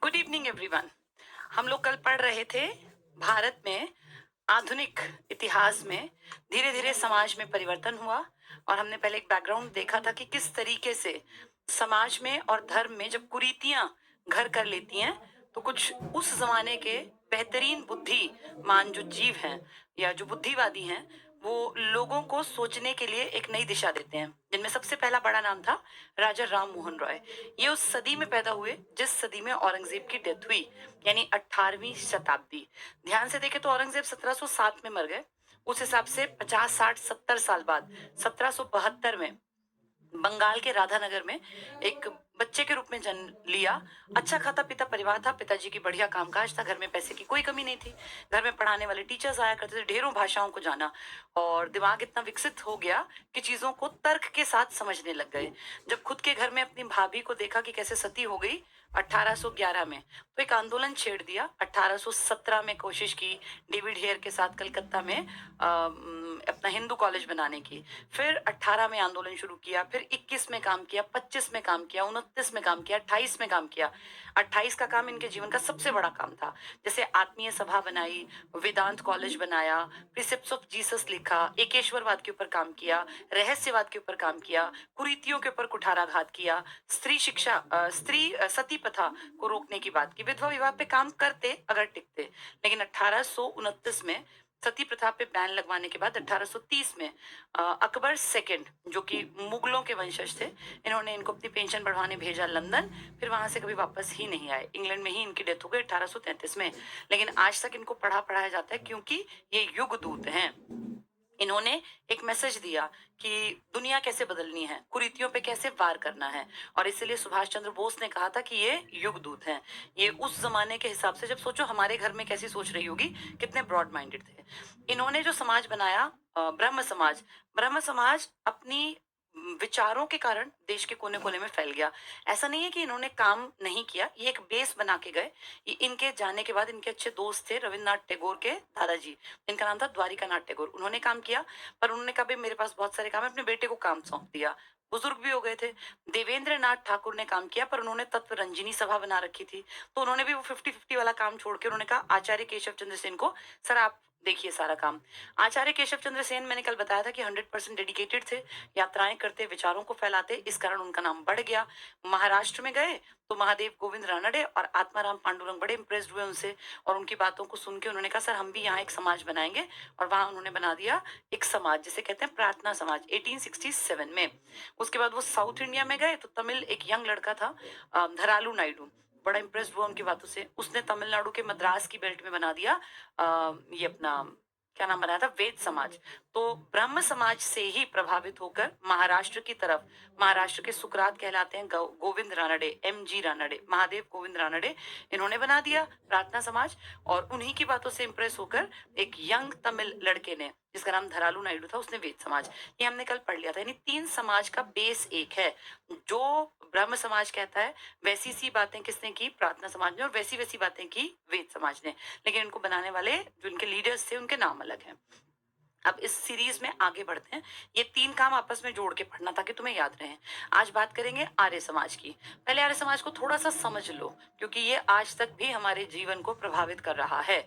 Good evening everyone. हम लोग कल पढ़ रहे थे भारत में आधुनिक इतिहास में धीरे धीरे समाज में परिवर्तन हुआ। और हमने पहले एक बैकग्राउंड देखा था कि किस तरीके से समाज में और धर्म में जब कुरीतियां घर कर लेती हैं तो कुछ उस जमाने के बेहतरीन बुद्धिमान जो जीव हैं या जो बुद्धिवादी हैं वो लोगों को सोचने के लिए एक नई दिशा देते हैं, जिनमें सबसे पहला बड़ा नाम था राजा राम मोहन रॉय। ये उस सदी में पैदा हुए जिस सदी में औरंगजेब की डेथ हुई, यानी 18वीं शताब्दी। ध्यान से देखें तो औरंगजेब 1707 में मर गए। उस हिसाब से 50 60 70 साल बाद 1772 में बंगाल के राधानगर में एक बच्चे के रूप में जन्म लिया। अच्छा खाता पिता परिवार था, पिताजी की बढ़िया कामकाज था, घर में पैसे की कोई कमी नहीं थी। घर में पढ़ाने वाले टीचर्स आया करते थे, ढेरों भाषाओं को जाना और दिमाग इतना विकसित हो गया कि चीजों को तर्क के साथ समझने लग गए। जब खुद के घर में अपनी भाभी को देखा कि कैसे सती हो गई 1811 में, तो एक आंदोलन छेड़ दिया। 1817 में कोशिश की डेविड हेयर के साथ कलकत्ता में अपना हिंदू कॉलेज बनाने की। फिर 18 में आंदोलन शुरू किया, फिर 21 में काम किया, 25 में काम किया, 29 में काम किया, 28 में काम किया। 28 का काम इनके जीवन का सबसे बड़ा काम था। जैसे आत्मीय सभा बनाई, वेदांत कॉलेज बनाया, प्रिसेप्ट्स ऑफ जीसस लिखा, एकेश्वरवाद के ऊपर काम किया, रहस्यवाद के ऊपर काम किया, कुरीतियों के ऊपर कुठाराघात किया, स्त्री शिक्षा स्त्री सती प्रथा को रोकने की बात की। विधवा विवाह पे काम करते अगर टिकते, लेकिन 1829 में सती प्रथा पे बैन लगवाने के बाद 1830 में अकबर सेकंड, जो कि मुगलों के वंशज थे, इन्होंने इनको अपनी पेंशन बढ़वाने भेजा लंदन। फिर वहां से कभी वापस ही नहीं आए। इंग्लैंड में ही इनकी डेथ हो गई 1833 में। लेकिन आज तक इनको पढ़ाया जाता है क्योंकि ये युग दूत हैं। इन्होंने एक मैसेज दिया कि दुनिया कैसे बदलनी है, कुरीतियों पे कैसे वार करना है। और इसलिए सुभाष चंद्र बोस ने कहा था कि ये युग दूत हैं। ये उस जमाने के हिसाब से, जब सोचो हमारे घर में कैसी सोच रही होगी, कितने ब्रॉड माइंडेड थे। इन्होंने जो समाज बनाया ब्रह्म समाज, ब्रह्म समाज अपनी विचारों के कारण देश के कोने कोने में फैल गया। ऐसा नहीं है कि इन्होंने काम नहीं किया, ये एक बेस बना के गए। इनके जाने के बाद इनके अच्छे दोस्त थे रविन्द्रनाथ टैगोर के दादाजी, इनका नाम था द्वारिका नाथ टैगोर। उन्होंने काम किया, पर उन्होंने कहा भाई मेरे पास बहुत सारे काम है, अपने बेटे को काम सौंप दिया। बुजुर्ग भी हो गए थे। देवेंद्र नाथ ठाकुर ने काम किया, पर उन्होंने तत्व रंजिनी सभा बना रखी थी, तो उन्होंने भी वो 50-50 वाला काम छोड़ के उन्होंने कहा आचार्य केशव चंद्र सेन को, सर आप देखिए सारा काम। आचार्य केशव चंद्र सेन, मैंने कल बताया था कि 100% डेडिकेटेड थे, यात्राएं करते, विचारों को फैलाते, इस कारण उनका नाम बढ़ गया। महाराष्ट्र में गए तो महादेव गोविंद रानडे और आत्माराम पांडुरंग बड़े इंप्रेस्ड हुए उनसे, और उनकी बातों को सुन के उन्होंने कहा सर हम भी यहाँ एक समाज बनाएंगे। और वहां उन्होंने बना दिया एक समाज जिसे कहते हैं प्रार्थना समाज 1867 में। उसके बाद वो साउथ इंडिया में गए तो तमिल एक यंग लड़का था धरालू नायडू, बड़ा इंप्रेस्ड हुआ उनकी बातों से। उसने तमिलनाडु के मद्रास की बेल्ट में बना दिया ये अपना क्या नाम बनाया था, वेद समाज। तो ब्रह्म समाज से ही प्रभावित होकर महाराष्ट्र की तरफ, महाराष्ट्र के सुकरात कहलाते हैं गोविंद रानडे, MG रानडे, महादेव गोविंद रानडे, इन्होंने बना दिया प्रार्थना समाज। और उन्हीं की बातों से इंप्रेस होकर एक यंग तमिल लड़के ने, जिसका नाम धरालू नायडू था, उसने वेद समाज। ये हमने कल पढ़ लिया था। यानी 3 समाज का बेस एक है। जो ब्रह्म समाज कहता है वैसी सी बातें किसने की, प्रार्थना समाज ने, और वैसी वैसी बातें की वेद समाज ने। लेकिन इनको बनाने वाले जो इनके लीडर्स थे उनके नाम अलग हैं। अब इस सीरीज में आगे बढ़ते हैं। ये 3 काम आपस में जोड़ के पढ़ना ताकि तुम्हें याद रहे। आज बात करेंगे आर्य समाज की। पहले आर्य समाज को थोड़ा सा समझ लो, क्योंकि ये आज तक भी हमारे जीवन को प्रभावित कर रहा है।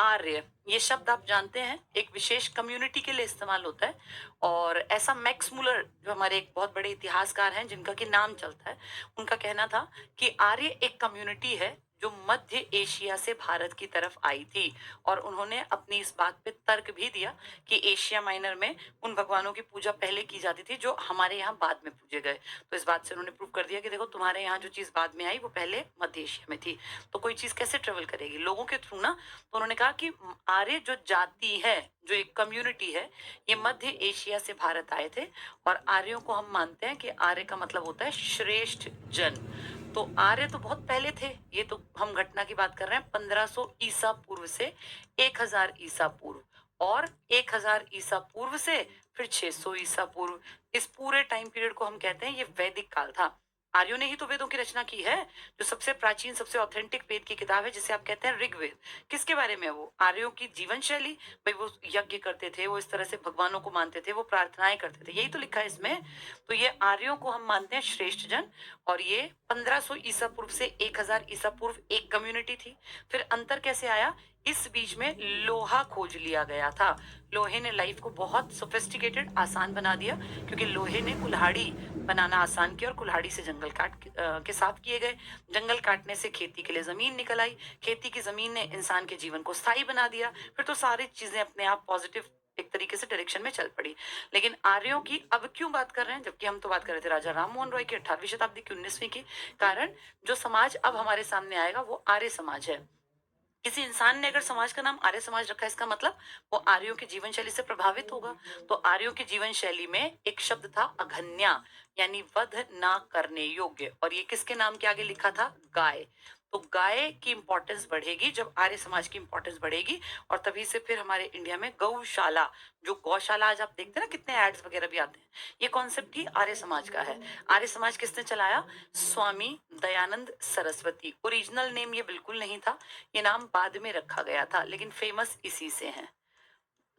आर्य, ये शब्द आप जानते हैं, एक विशेष कम्युनिटी के लिए इस्तेमाल होता है। और ऐसा मैक्स मुलर, जो हमारे एक बहुत बड़े इतिहासकार हैं जिनका कि नाम चलता है, उनका कहना था कि आर्य एक कम्युनिटी है जो मध्य एशिया से भारत की तरफ आई थी। और उन्होंने अपनी इस बात पे तर्क भी दिया कि एशिया माइनर में उन भगवानों की पूजा पहले की जाती थी जो हमारे यहाँ बाद में पूजे गए। तो इस बात से उन्होंने प्रूव कर दिया कि देखो तुम्हारे यहाँ जो चीज बाद में आई वो पहले मध्य एशिया में थी। तो कोई चीज कैसे ट्रेवल करेगी, लोगों के थ्रू ना। तो उन्होंने कहा कि आर्य जो जाति है, जो एक कम्युनिटी है, ये मध्य एशिया से भारत आए थे। और आर्यों को हम मानते हैं कि आर्य का मतलब होता है श्रेष्ठ जन। तो आर्य तो बहुत पहले थे। ये तो हम घटना की बात कर रहे हैं 1500 ईसा पूर्व से 1000 ईसा पूर्व, और 1000 ईसा पूर्व से फिर 600 ईसा पूर्व। इस पूरे टाइम पीरियड को हम कहते हैं ये वैदिक काल था। आर्यों ने ही तो वेदों की रचना की है, जो सबसे प्राचीन सबसे ऑथेंटिक वेद की किताब है, जिसे आप कहते हैं ऋग्वेद। किसके बारे में है वो? आर्यों की जीवन शैली। भाई वो यज्ञ करते थे, वो इस तरह से भगवानों को मानते थे, वो प्रार्थनाएं करते थे, यही तो लिखा है इसमें। तो ये आर्यों को हम मानते हैं श्रेष्ठ जन। और ये 1500 ईसा पूर्व से 1000 ईसा पूर्व एक कम्युनिटी थी। फिर अंतर कैसे आया? इस बीच में लोहा खोज लिया गया था। लोहे ने लाइफ को बहुत सोफिस्टिकेटेड आसान बना दिया, क्योंकि लोहे ने कुल्हाड़ी बनाना आसान किया, और कुल्हाड़ी से जंगल के साफ किए गए। जंगल काटने से खेती के लिए जमीन निकल आई। खेती की जमीन ने इंसान के जीवन को स्थायी बना दिया। फिर तो सारी चीजें अपने आप पॉजिटिव एक तरीके से डायरेक्शन में चल पड़ी। लेकिन आर्यों की अब क्यों बात कर रहे हैं, जबकि हम तो बात कर रहे थे राजा राम मोहन रॉय की 18वीं शताब्दी की 19वीं की। कारण जो समाज अब हमारे सामने आएगा वो आर्य समाज है। किसी इंसान ने अगर समाज का नाम आर्य समाज रखा है, इसका मतलब वो आर्यों की जीवन शैली से प्रभावित होगा। तो आर्यों की जीवन शैली में एक शब्द था अघन्या, यानी वध ना करने योग्य। और ये किसके नाम के आगे लिखा था? गाय। तो गाय की इंपॉर्टेंस बढ़ेगी जब आर्य समाज की इंपॉर्टेंस बढ़ेगी। और तभी से फिर हमारे इंडिया में गौशाला, जो गौशाला आज आप देखते हैं ना, कितने एड्स वगैरह भी आते हैं, ये कॉन्सेप्ट ही आर्य समाज का है। आर्य समाज किसने चलाया? स्वामी दयानंद सरस्वती। ओरिजिनल नेम ये बिल्कुल नहीं था, ये नाम बाद में रखा गया था, लेकिन फेमस इसी से है,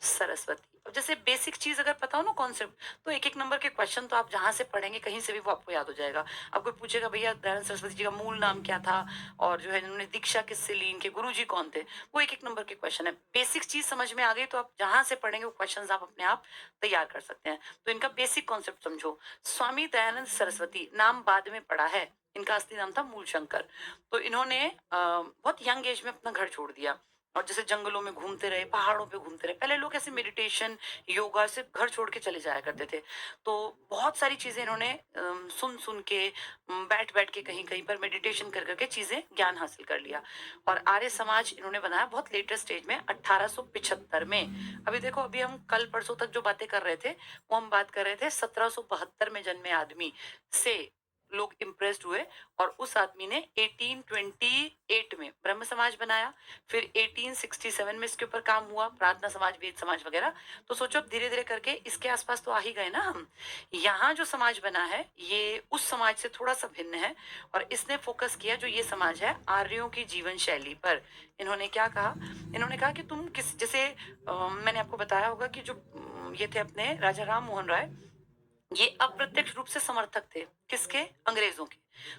सरस्वती। अब जैसे बेसिक चीज अगर पता हो ना, कॉन्सेप्ट, तो एक एक नंबर के क्वेश्चन तो आप जहां से पढ़ेंगे कहीं से भी वो आपको याद हो जाएगा। अब कोई पूछेगा भैया दयानंद सरस्वती जी का मूल नाम क्या था, और जो है इन्होंने दीक्षा किससे ली, इनके गुरु जी कौन थे, वो एक एक नंबर के क्वेश्चन है। बेसिक चीज समझ में आ गई तो आप जहां से पढ़ेंगे वो क्वेश्चन आप अपने आप तैयार कर सकते हैं। तो इनका बेसिक कॉन्सेप्ट समझो। स्वामी दयानंद सरस्वती नाम बाद में पड़ा है, इनका असली नाम था मूलशंकर। तो इन्होंने बहुत यंग एज में अपना घर छोड़ दिया, और जैसे जंगलों में घूमते रहे, पहाड़ों पे घूमते रहे। पहले लोग ऐसे मेडिटेशन योगा से घर छोड़ के चले जाया करते थे। तो बहुत सारी चीजें इन्होंने सुन सुन के, बैठ बैठ के, कहीं कहीं पर मेडिटेशन कर करके चीजें ज्ञान हासिल कर लिया। और आर्य समाज इन्होंने बनाया बहुत लेटेस्ट स्टेज में 1875 में। अभी देखो, अभी हम कल परसों तक जो बातें कर रहे थे, वो हम बात कर रहे थे 1772 में जन्मे आदमी से लोग इम्प्रेस्ड हुए। और उस आदमी ने 1828 में ब्रह्म समाज बनाया। फिर 1867 में इसके ऊपर काम हुआ, प्रार्थना समाज, वेद समाज वगैरह। तो सोचो, अब धीरे धीरे करके इसके आसपास तो आ ही गए ना हम। यहाँ जो समाज बना है ये उस समाज से थोड़ा सा भिन्न है, और इसने फोकस किया, जो ये समाज है, आर्यों की जीवन शैली पर। इन्होंने क्या कहा? इन्होंने कहा कि तुम किस, जैसे मैंने आपको बताया होगा कि जो ये थे अपने राजा राम मोहन राय, ये अप्रत्यक्ष रूप से समर्थक थे किसके? अंग्रेजों के।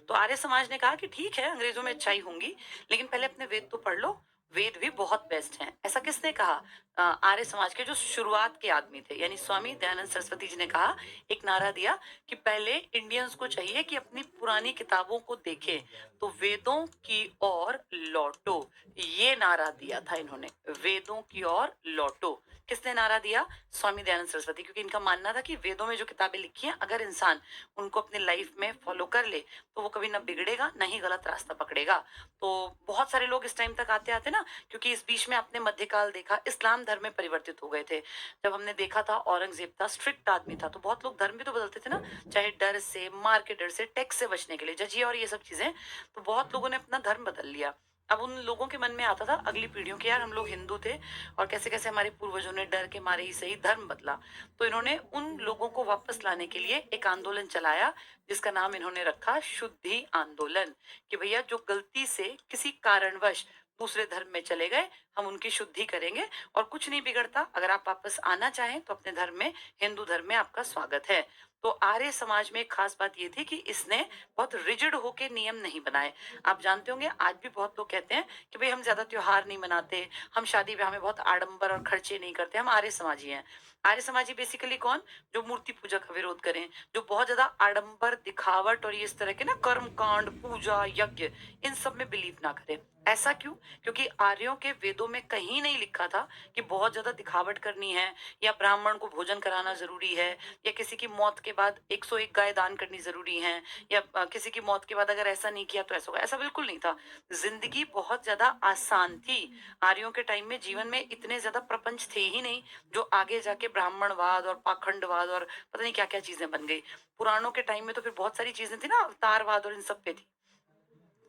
तो आर्य समाज ने कहा कि ठीक है, अंग्रेजों में अच्छाई होंगी, लेकिन पहले अपने वेद तो पढ़ लो, वेद भी बहुत बेस्ट हैं। ऐसा किसने कहा? आर्य समाज के जो शुरुआत के आदमी थे, यानी स्वामी दयानंद सरस्वती जी ने कहा, एक नारा दिया कि पहले इंडियंस को चाहिए कि अपनी पुरानी किताबों को देखें, तो वेदों की ओर लौटो। ये नारा दिया था इन्होंने, वेदों की ओर लौटो। किसने नारा दिया? स्वामी दयानंद सरस्वती। क्योंकि इनका मानना था कि वेदों में जो किताबें लिखी हैं, अगर इंसान उनको अपनी लाइफ में फॉलो कर ले तो वो कभी ना बिगड़ेगा, ना ही गलत रास्ता पकड़ेगा। तो बहुत सारे लोग इस टाइम तक आते आते ना, क्योंकि इस बीच में आपने मध्यकाल देखा, इस्लाम धर्म में परिवर्तित हो गए थे। जब हमने देखा था, औरंगजेब था, स्ट्रिक्ट आदमी था, तो बहुत लोग धर्म भी तो बदलते थे ना, चाहे डर से, मार के डर से, टैक्स से बचने के लिए, जजिया और ये सब चीजें। तो बहुत लोगों ने अपना धर्म बदल लिया। अब उन लोगों के मन में आता था, अगली पीढ़ियों के, यार हम लोग हिंदू थे, और कैसे कैसे हमारे पूर्वजों ने डर के मारे ही सही धर्म बदला। तो इन्होंने उन लोगों को वापस लाने के लिए एक आंदोलन चलाया, जिसका नाम इन्होंने रखा शुद्धि आंदोलन। कि भैया जो गलती से किसी कारणवश दूसरे धर्म में चले गए, हम उनकी शुद्धि करेंगे, और कुछ नहीं बिगड़ता। अगर आप वापस आना चाहें तो अपने धर्म में, हिंदू धर्म में आपका स्वागत है। तो आर्य समाज में एक खास बात ये थी कि इसने बहुत रिजिड होके नियम नहीं बनाए। आप जानते होंगे, आज भी बहुत लोग कहते हैं कि भाई हम ज्यादा त्योहार नहीं मनाते, हम शादी ब्याह में बहुत आडंबर और खर्चे नहीं करते, हम आर्य समाजी हैं। आर्य समाजी बेसिकली कौन? जो मूर्ति पूजा का विरोध करें, जो बहुत ज्यादा आडंबर, दिखावट और ये इस तरह के ना कर्म कांड, पूजा, यज्ञ, इन सब में बिलीव ना करें। ऐसा क्यों? क्योंकि आर्यों के वेदों में कहीं नहीं लिखा था कि बहुत ज्यादा दिखावट करनी है, या ब्राह्मण को भोजन कराना जरूरी है, या किसी की मौत के बाद 101 गाय दान करनी जरूरी है, या किसी की मौत के बाद अगर ऐसा नहीं किया तो ऐसा होगा। ऐसा बिल्कुल नहीं था। जिंदगी बहुत ज्यादा आसान थी। आर्यों के टाइम में जीवन में इतने ज्यादा प्रपंच थे ही नहीं, जो आगे जाके ब्राह्मणवाद और पाखंडवाद और पता नहीं क्या क्या चीजें बन गई। पुराणों के टाइम में तो फिर बहुत सारी चीजें थी ना, अवतारवाद और इन सब पे थी।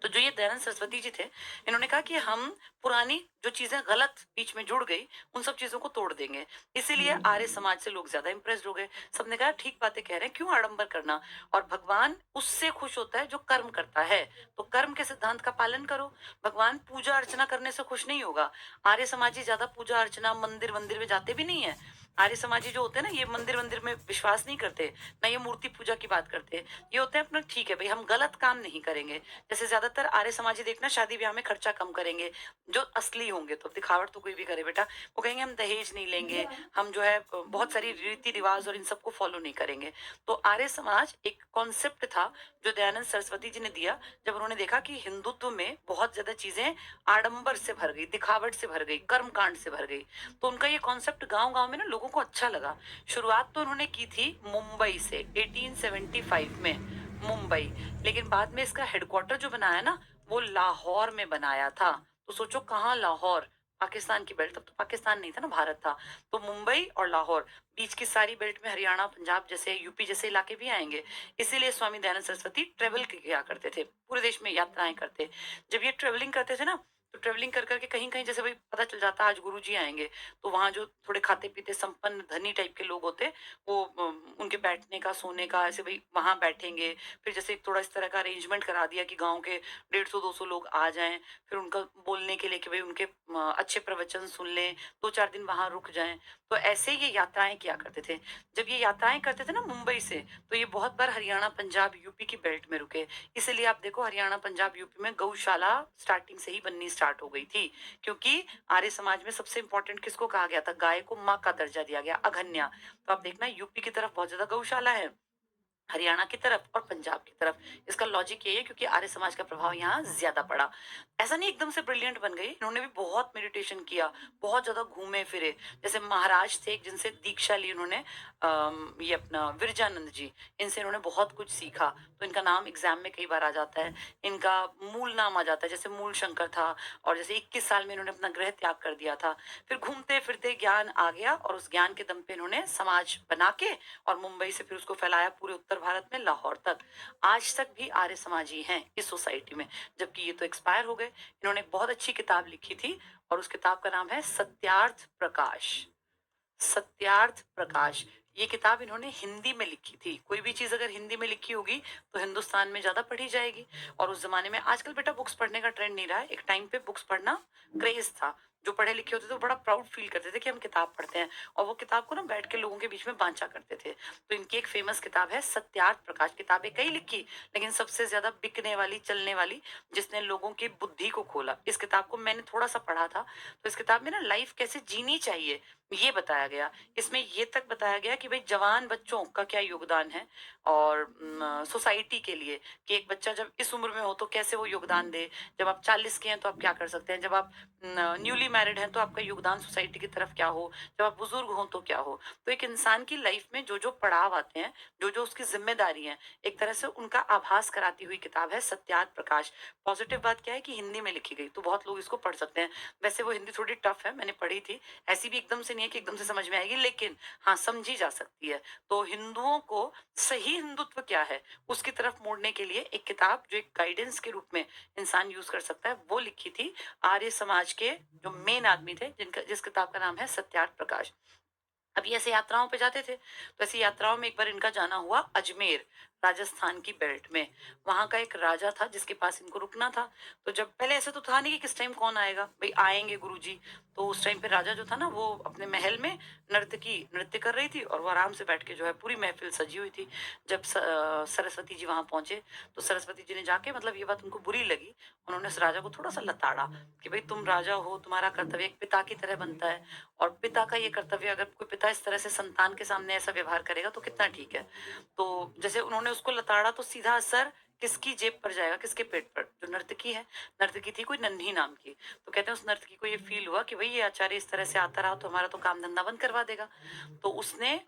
तो जो ये दयानंद सरस्वती जी थे, इन्होंने कहा कि हम पुरानी जो चीजें गलत बीच में जुड़ गई, उन सब चीजों को तोड़ देंगे। इसीलिए आर्य समाज से लोग ज्यादा इंप्रेस्ड हो गए। सबने कहा ठीक बातें कह रहे हैं, क्यों आडंबर करना। और भगवान उससे खुश होता है जो कर्म करता है। तो कर्म के सिद्धांत का पालन करो। भगवान पूजा अर्चना करने से खुश नहीं होगा। आर्य समाजी ज्यादा पूजा अर्चना मंदिर वंदिर में जाते भी नहीं है। आर्य समाजी जो होते हैं ना, ये मंदिर वंदिर में विश्वास नहीं करते, ना ये मूर्ति पूजा की बात करते। ये होते हैं अपना, ठीक है भाई हम गलत काम नहीं करेंगे। जैसे ज्यादातर आर्य समाजी देखना शादी ब्याह में खर्चा कम करेंगे, जो असली होंगे। तो दिखावट तो कोई भी करे बेटा, वो कहेंगे हम दहेज नहीं लेंगे, हम जो है बहुत सारी रीति रिवाज और इन सबको फॉलो नहीं करेंगे। तो आर्य समाज एक कॉन्सेप्ट था जो दयानंद सरस्वती जी ने दिया, जब उन्होंने देखा कि हिंदुत्व में बहुत ज्यादा चीजें आडंबर से भर गई, दिखावट से भर गई, कर्म कांड से भर गई। तो उनका ये कॉन्सेप्ट गांव गांव में ना लोगों को अच्छा लगा। शुरुआत तो उन्होंने की थी मुंबई से 1875 में, मुंबई। लेकिन बाद में इसका हेडक्वार्टर जो बनाया ना, वो लाहौर में बनाया था। तो सोचो कहाँ, लाहौर, पाकिस्तान की बेल्ट, तब तो पाकिस्तान नहीं था ना, भारत था। तो मुंबई और लाहौर, बीच की सारी बेल्ट में हरियाणा पंजाब जैसे यूपी जैसे इलाके भी आएंगे। इसीलिए स्वामी दयानंद सरस्वती ट्रेवल किया करते थे, पूरे देश में यात्राएं करते। जब ये ट्रेवलिंग करते थे ना, तो ट्रेवलिंग कर करके कहीं कहीं जैसे भाई पता चल जाता आज गुरु जी आएंगे, तो वहां जो थोड़े खाते पीते संपन्न धनी टाइप के लोग होते, वो उनके बैठने का सोने का ऐसे भाई वहां बैठेंगे। फिर जैसे थोड़ा इस तरह का अरेंजमेंट करा दिया कि गांव के 150-200 लोग आ जाएं, फिर उनका बोलने के लिए कि भाई उनके अच्छे प्रवचन सुन लें, 2-4 दिन वहां रुक जाएं। तो ऐसे ये यात्राएं किया करते थे। जब ये यात्राएं करते थे ना मुंबई से, तो ये बहुत बार हरियाणा पंजाब यूपी की बेल्ट में रुके। इसीलिए आप देखो हरियाणा पंजाब यूपी में गौशाला स्टार्टिंग से ही बननी स्टार्ट हो गई थी, क्योंकि आर्य समाज में सबसे इंपॉर्टेंट किसको कहा गया था, गाय को माँ का दर्जा दिया गया, अघन्या। तो आप देखना यूपी की तरफ बहुत ज्यादा गौशाला है, हरियाणा की तरफ और पंजाब की तरफ। इसका लॉजिक यही है क्योंकि आर्य समाज का प्रभाव यहाँ ज्यादा पड़ा। ऐसा नहीं एकदम से ब्रिलियंट बन गई, इन्होंने भी बहुत मेडिटेशन किया, बहुत ज्यादा घूमे फिरे। जैसे महाराज थे एक जिनसे दीक्षा ली उन्होंने, ये अपना विरजानंद जी, इनसे इन्होंने बहुत कुछ सीखा। तो इनका नाम एग्जाम में कई बार आ जाता है, इनका मूल नाम आ जाता है, जैसे मूल शंकर था। और जैसे 21 साल में इन्होंने अपना गृह त्याग कर दिया था। फिर घूमते फिरते ज्ञान आ गया, और उस ज्ञान के दम पे इन्होंने समाज बना के और मुंबई से फिर उसको फैलाया पूरे उत्तर भारत में, लाहौर तक। आज तक भी आर्य समाजी हैं इस सोसाइटी में, जबकि ये तो एक्सपायर हो गए। इन्होंने एक बहुत अच्छी किताब लिखी थी, और उस किताब का नाम है सत्यार्थ प्रकाश। सत्यार्थ प्रकाश, ये किताब इन्होंने हिंदी में लिखी थी। कोई भी चीज अगर हिंदी में लिखी होगी तो हिंदुस्तान में ज्यादा पढ़ी जाएगी। और उस जमाने में, आजकल बेटा बुक्स पढ़ने का ट्रेंड नहीं रहा है, एक टाइम पे बुक्स पढ़ना क्रेज था। जो पढ़े लिखे होते थे वो बड़ा प्राउड फील करते थे कि हम किताब पढ़ते हैं, और वो किताब को ना बैठ के लोगों के बीच में बांचा करते थे। तो इनकी एक फेमस किताब है सत्यार्थ प्रकाश। किताबें कई लिखी, लेकिन सबसे ज्यादा बिकने वाली, चलने वाली, जिसने लोगों की बुद्धि को खोला, इस किताब को मैंने थोड़ा सा पढ़ा था। तो इस किताब में ना लाइफ कैसे जीनी चाहिए ये बताया गया। इसमें ये तक बताया गया कि भाई जवान बच्चों का क्या योगदान है, और सोसाइटी के लिए, कि एक बच्चा जब इस उम्र में हो तो कैसे वो योगदान दे। जब आप 40 के हैं तो आप क्या कर सकते हैं, जब आप न्यूली मैरिड हैं तो आपका योगदान सोसाइटी की तरफ क्या हो, जब आप बुजुर्ग हो तो क्या हो। तो एक इंसान की लाइफ में जो जो पड़ाव आते हैं, जो जो उसकी जिम्मेदारी है, एक तरह से उनका आभास कराती हुई किताब है सत्यार्थ प्रकाश। पॉजिटिव बात क्या है कि हिंदी में लिखी गई, तो बहुत लोग इसको पढ़ सकते हैं। वैसे वो हिंदी थोड़ी टफ है, मैंने पढ़ी थी, ऐसी भी एकदम से नहीं है कि एकदम से समझ में आएगी, लेकिन हाँ समझी जा सकती है। तो हिंदुओं को सही हिंदुत्व क्या है उसकी तरफ मोड़ने के लिए एक किताब, जो एक गाइडेंस के रूप में इंसान यूज कर सकता है, वो लिखी थी आर्य समाज के जो मेन आदमी थे, जिनका जिस किताब का नाम है सत्यार्थ प्रकाश। अभी ऐसे यात्राओं पे जाते थे, तो ऐसी यात्राओं में एक बार इनका जाना हुआ अजमेर, राजस्थान की बेल्ट में। वहां का एक राजा था जिसके पास इनको रुकना था। तो जब पहले ऐसे तो था नहीं कि किस टाइम कौन आएगा, भाई आएंगे गुरुजी। तो उस टाइम पे राजा जो था ना, वो अपने महल में नर्तकी नृत्य कर रही थी, और वो आराम से बैठ के जो है, पूरी महफिल सजी हुई थी। जब सरस्वती जी वहां पहुंचे, तो सरस्वती जी ने जाके, मतलब ये बात उनको बुरी लगी, उन्होंने उस राजा को थोड़ा सा लताड़ा कि भाई तुम राजा हो, तुम्हारा कर्तव्य एक पिता की तरह बनता है। और पिता का ये कर्तव्य, अगर कोई पिता इस तरह से संतान के सामने ऐसा व्यवहार करेगा तो कितना ठीक है। तो जैसे उन्होंने उसको लताड़ा, तो सीधा असर किसकी जेब पर जाएगा, किसके पेट पर, जो नर्तकी है। नर्तकी थी कोई नन्ही नाम की। तो कहते हैं उस नर्तकी को ये फील हुआ कि भाई ये आचार्य इस तरह से आता रहा तो हमारा तो काम धंधा बंद करवा देगा। तो उसने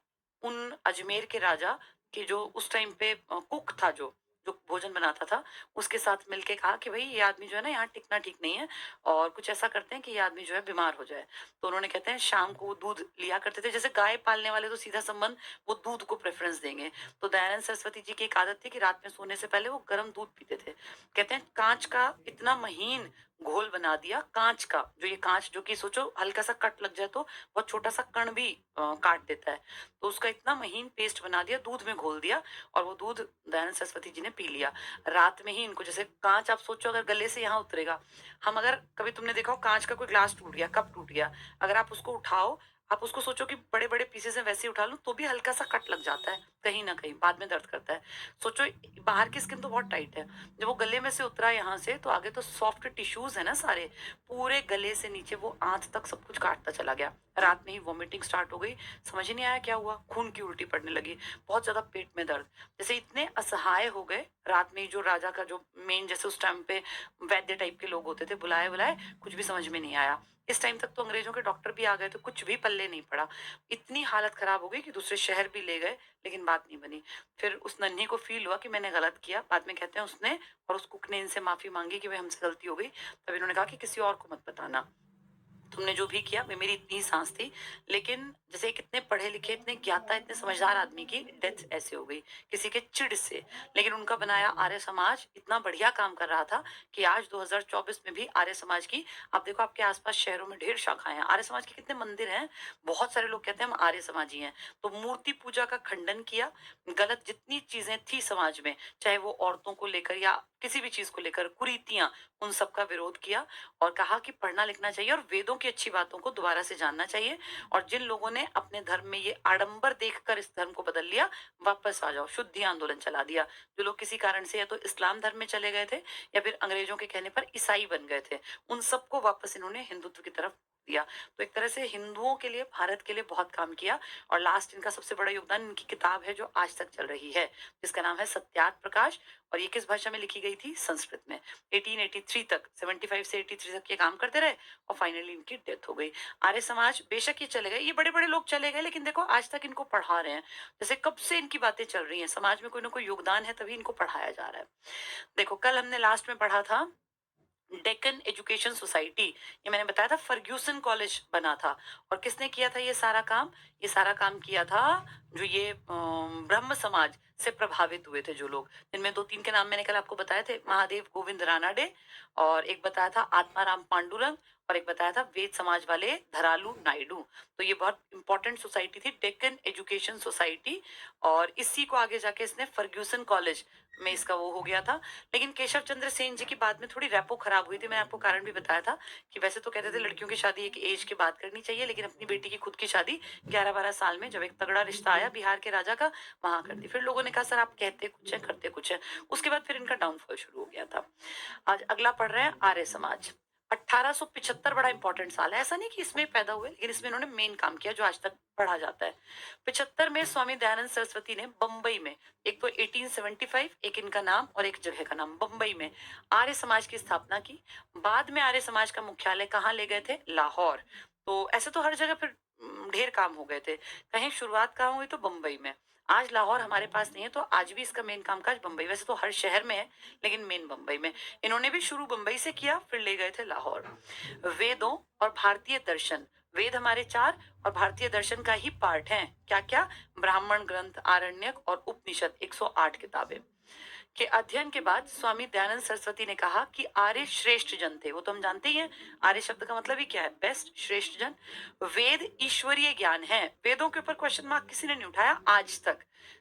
उन अजमेर के राजा के, जो उस टाइम पे कुक था, जो जो भोजन बनाता था, उसके साथ मिलके कहा कि भई ये आदमी जो है ना यहाँ टिकना ठीक नहीं है और कुछ ऐसा करते हैं कि ये आदमी जो है बीमार हो जाए। तो उन्होंने कहते हैं शाम को वो दूध लिया करते थे, जैसे गाय पालने वाले तो सीधा संबंध वो दूध को प्रेफ़रेंस देंगे। तो दयानंद सरस्वती जी की एक आदत थी कि रात में सोने से पहले वो गरम दूध पीते थे। कहते हैं काँच का इतना महीन घोल बना दिया, काँच का, जो ये काँच जो कि सोचो हल्का-सा कट लग जाए तो बहुत छोटा-सा कण भी काट देता है। तो उसका इतना महीन पेस्ट बना दिया, दूध में घोल दिया और वो दूध दयानंद सरस्वती जी ने पी लिया। रात में ही इनको, जैसे काँच आप सोचो अगर गले से यहाँ उतरेगा, हम अगर कभी तुमने देखा हो काँच का कोई ग्लास टूट गया, कप टूट गया, अगर आप उसको उठाओ, आप उसको सोचो कि बड़े-बड़े पीसेज़ हैं वैसे ही उठा लो, तो भी हल्का-सा कट लग जाता है, कहीं न कहीं, बाद में दर्द करता है। सोचो बाहर की स्किन तो बहुत टाइट है, जब वो गले में से उतरा यहाँ से, तो आगे तो सॉफ्ट टिश्यूज़ है ना सारे, पूरे गले से नीचे वो आँत तक सब कुछ काटता चला गया। रात में ही वॉमिटिंग स्टार्ट हो गई, समझ ही नहीं आया क्या हुआ, खून की उल्टी पड़ने लगी, बहुत ज़्यादा पेट में दर्द। जैसे इतने असहाय हो गए, रात में ही जो राजा का जो मेन, जैसे उस टाइम पे वैद्य टाइप के लोग होते थे, बुलाए-बुलाए, कुछ भी समझ में नहीं आया। इस टाइम तक तो अंग्रेज़ों के डॉक्टर भी आ गए थे, कुछ भी पल्ले नहीं पड़ा। इतनी हालत खराब हो गई कि दूसरे शहर भी ले गए, लेकिन बात नहीं बनी। फिर उस नन्ही को फ़ील हुआ कि मैंने गलत किया। बाद में कहते हैं उसने और उस कुक ने इनसे माफ़ी माँगी कि भई हमसे गलती हो गई। तब इन्होंने कहा कि किसी और को मत बताना। तुमने जो भी किया, वे मेरी इतनी ही साँस थी। लेकिन जैसे एक इतने पढ़े-लिखे, इतने ज्ञाता, इतने समझदार आदमी की डेथ ऐसे हो गई, किसी के चिढ़ से। लेकिन उनका बनाया आर्य समाज इतना बढ़िया काम कर रहा था कि आज 2024 में भी आर्य समाज की, आप देखो आपके आस-पास शहरों में ढेर शाखाएँ हैं। आर्य समाज के कितने मंदिर हैं, बहुत सारे लोग कहते हैं हम आर्य समाजी हैं। तो मूर्ति पूजा का खंडन किया, गलत जितनी चीज़ें थी समाज में, चाहे वो औरतों को लेकर या किसी भी चीज़ को लेकर, कुरीतियाँ, उन सब का विरोध किया और कहा कि पढ़ना लिखना चाहिए और वेदों की अच्छी बातों को दोबारा से जानना चाहिए। और जिन लोगों ने अपने धर्म में ये आडंबर देखकर इस धर्म को बदल लिया, वापस आ जाओ, शुद्धि आंदोलन चला दिया। जो लोग किसी कारण से या तो इस्लाम धर्म में चले गए थे या फिर अंग्रेजों के कहने पर ईसाई बन गए थे, उन सबको वापस इन्होंने हिंदुत्व की तरफ दिया। तो एक तरह से हिंदुओं के लिए, भारत के लिए बहुत काम किया। और लास्ट इनका सबसे बड़ा योगदान इनकी किताब है जो आज तक चल रही है, जिसका नाम है सत्यार्थ प्रकाश। और ये किस भाषा में लिखी गई थी? संस्कृत में। 1883 तक, 75 से 83 तक ये काम करते रहे और फाइनली इनकी डेथ हो गई। आर्य समाज बेशक ये चले गए, ये बड़े-बड़े लोग चले गए, लेकिन देखो आज तक इनको पढ़ा रहे हैं। जैसे कब से इनकी बातें चल रही हैं, समाज में कोई ना कोई योगदान है तभी इनको पढ़ाया जा रहा है। देखो कल हमने लास्ट में पढ़ा था डेक्कन एजुकेशन सोसाइटी, ये मैंने बताया था फर्ग्यूसन कॉलेज बना था। और किसने किया था ये सारा काम? ये सारा काम किया था जो ये ब्रह्म समाज से प्रभावित हुए थे जो लोग, जिनमें दो तीन के नाम मैंने कल आपको बताए थे, महादेव गोविंद रानाडे, और एक बताया था आत्माराम पांडुरंग, और एक बताया था वेद समाज वाले धरालू नायडू। तो ये बहुत इंपॉर्टेंट सोसाइटी थी, डेक्कन एजुकेशन सोसाइटी। और इसी को आगे जाके इसने फर्ग्यूसन कॉलेज में इसका वो हो गया था। लेकिन केशव चंद्र सेन जी की बाद में थोड़ी रेपो खराब हुई थी, मैंने आपको कारण भी बताया था कि वैसे तो कहते थे लड़कियों की शादी एक एज के बाद करनी चाहिए, लेकिन अपनी बेटी की खुद की शादी 11-12 साल में जब एक तगड़ा रिश्ता आया बिहार के राजा का, वहां कर दी। फिर लोगों ने कहा सर आप कहते कुछ है करते कुछ है। उसके बाद फिर इनका डाउनफॉल शुरू हो गया था। आज अगला पढ़ रहे हैं आर्य समाज। 1875 बड़ा इंपॉर्टेंट साल है, ऐसा नहीं कि इसमें पैदा हुए, लेकिन इसमें इन्होंने मेन काम किया जो आज तक पढ़ा जाता है। 75 में स्वामी दयानंद सरस्वती ने बंबई में, एक तो 1875, एक इनका नाम और एक जगह का नाम, बंबई में आर्य समाज की स्थापना की। बाद में आर्य समाज का मुख्यालय कहाँ ले गए थे? लाहौर। तो ऐसे तो हर जगह फिर ढेर काम हो गए थे, कहीं शुरुआत कहाँ हुई? तो बंबई में। आज लाहौर हमारे पास नहीं है, तो आज भी इसका मेन कामकाज बंबई, वैसे तो हर शहर में है लेकिन मेन बंबई में। इन्होंने भी शुरू बंबई से किया, फिर ले गए थे लाहौर। वेदों और भारतीय दर्शन, वेद हमारे चार और भारतीय दर्शन का ही पार्ट है। क्या क्या? ब्राह्मण ग्रंथ, आरण्यक और उपनिषद, 108 किताबें के अध्ययन के बाद स्वामी दयानंद सरस्वती ने कहा कि आर्य श्रेष्ठ जन थे। वो तो हम जानते ही हैं, आर्य शब्द का मतलब ही क्या है? बेस्ट, श्रेष्ठ जन। वेद ईश्वरीय ज्ञान है। वेदों के ऊपर क्वेश्चन मार्क किसी ने नहीं उठाया आज तक।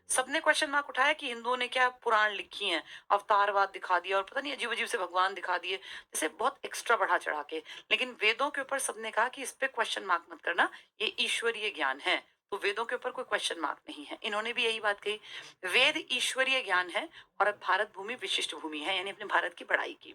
सबने क्वेश्चन मार्क उठाया कि हिंदुओं ने क्या पुराण लिखी हैं, अवतारवाद दिखा दिया और पता नहीं अजीब अजीब से भगवान दिखा दिए, जैसे बहुत एक्स्ट्रा बढ़ा चढ़ा के। लेकिन वेदों के ऊपर सबने कहा कि इस पे क्वेश्चन मार्क मत करना, ये ईश्वरीय ज्ञान है। तो वेदों के ऊपर कोई क्वेश्चन मार्क नहीं है, इन्होंने भी यही बात कही। वेद ईश्वरीय ज्ञान है और अब भारत भूमि विशिष्ट भूमि है, यानी अपने भारत की बड़ाई की।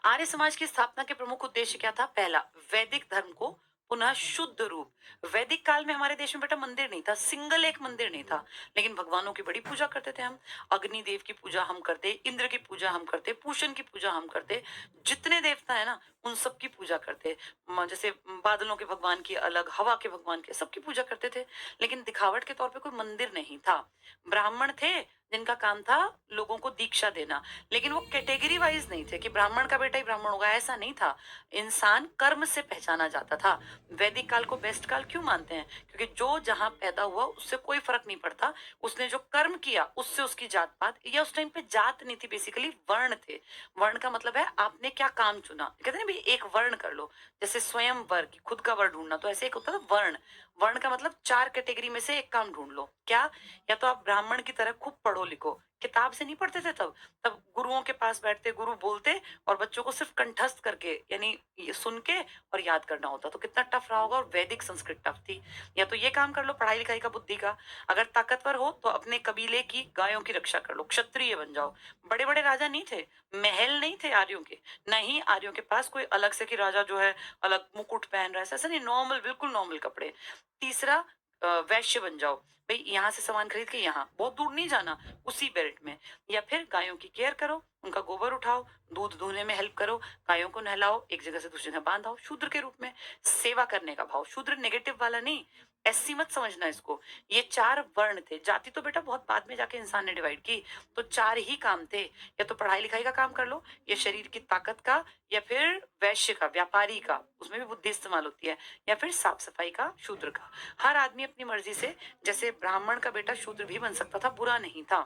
आर्य समाज की स्थापना के प्रमुख उद्देश्य क्या था? पहला, वैदिक धर्म को पुनः शुद्ध रूप। वैदिक काल में हमारे देश में बेटा मंदिर नहीं था, सिंगल एक मंदिर नहीं था, लेकिन भगवानों की बड़ी पूजा करते थे हम। अग्निदेव की पूजा हम करते, इंद्र की पूजा हम करते, पूषण की पूजा हम करते, जितने देवता है ना उन सब की पूजा करते। जैसे बादलों के भगवान की अलग, हवा के भगवान के, सबकी पूजा करते थे। लेकिन दिखावट के तौर पे कोई मंदिर नहीं था। ब्राह्मण थे जिनका काम था लोगों को दीक्षा देना। लेकिन वो कैटेगरी वाइज नहीं थे कि ब्राह्मण का बेटा ही ब्राह्मण होगा, ऐसा नहीं था। इंसान कर्म से पहचाना जाता था। वैदिक काल को बेस्ट काल क्यों मानते हैं? क्योंकि जो जहां पैदा हुआ उससे कोई फर्क नहीं पड़ता, उसने जो कर्म किया उससे उसकी जात पात, या उस टाइम पे जात नहीं थी, बेसिकली वर्ण थे। वर्ण का मतलब है आपने क्या काम चुना। कहते हैं ना भाई एक वर्ण कर लो, जैसे स्वयं वर्ग, खुद का वर्ण ढूंढना, तो ऐसे एक होता था वर्ण। वर्ण का मतलब चार कैटेगरी में से एक काम ढूंढ लो। क्या? या तो आप ब्राह्मण की तरह खूब पढ़ो लिखो, किताब से नहीं पढ़ते थे तब। तब गुरुओं के पास बैठते, गुरु बोलते, और बच्चों को सिर्फ कंठस्थ करके, यानी ये सुन के और याद करना होता। तो कितना टफ रहा होगा। और वैदिक संस्कृत टफ थी। या तो ये काम कर लो पढ़ाई लिखाई का, बुद्धि का। अगर ताकतवर हो तो अपने कबीले की गायों की रक्षा कर लो, क्षत्रिय बन जाओ। बड़े बड़े राजा नहीं थे, महल नहीं थे आर्यों के, न ही आर्यों के पास कोई अलग से कि राजा जो है अलग मुकुट पहन रहा है, ऐसा नहीं, नॉर्मल, बिल्कुल नॉर्मल कपड़े। तीसरा, वैश्य बन जाओ। भाई यहाँ से सामान खरीद के यहाँ, बहुत दूर नहीं जाना, उसी बेल्ट में। या फिर गायों की केयर करो, उनका गोबर उठाओ, दूध दूहने में हेल्प करो, गायों को नहलाओ, एक जगह से दूसरी जगह बांधाओ, शूद्र के रूप में। सेवा करने का भाव, शूद्र नेगेटिव वाला नहीं, ऐसी मत समझना इसको। ये चार वर्ण थे। जाति तो बेटा बहुत बाद में जाके इंसान ने डिवाइड की। तो चार ही काम थे, या तो पढ़ाई लिखाई का काम कर लो, या शरीर की ताकत का, या फिर वैश्य का, व्यापारी का, उसमें भी बुद्धि इस्तेमाल होती है, या फिर साफ सफाई का, शूद्र का। हर आदमी अपनी मर्जी से, जैसे ब्राह्मण का बेटा शूद्र भी बन सकता था, बुरा नहीं था।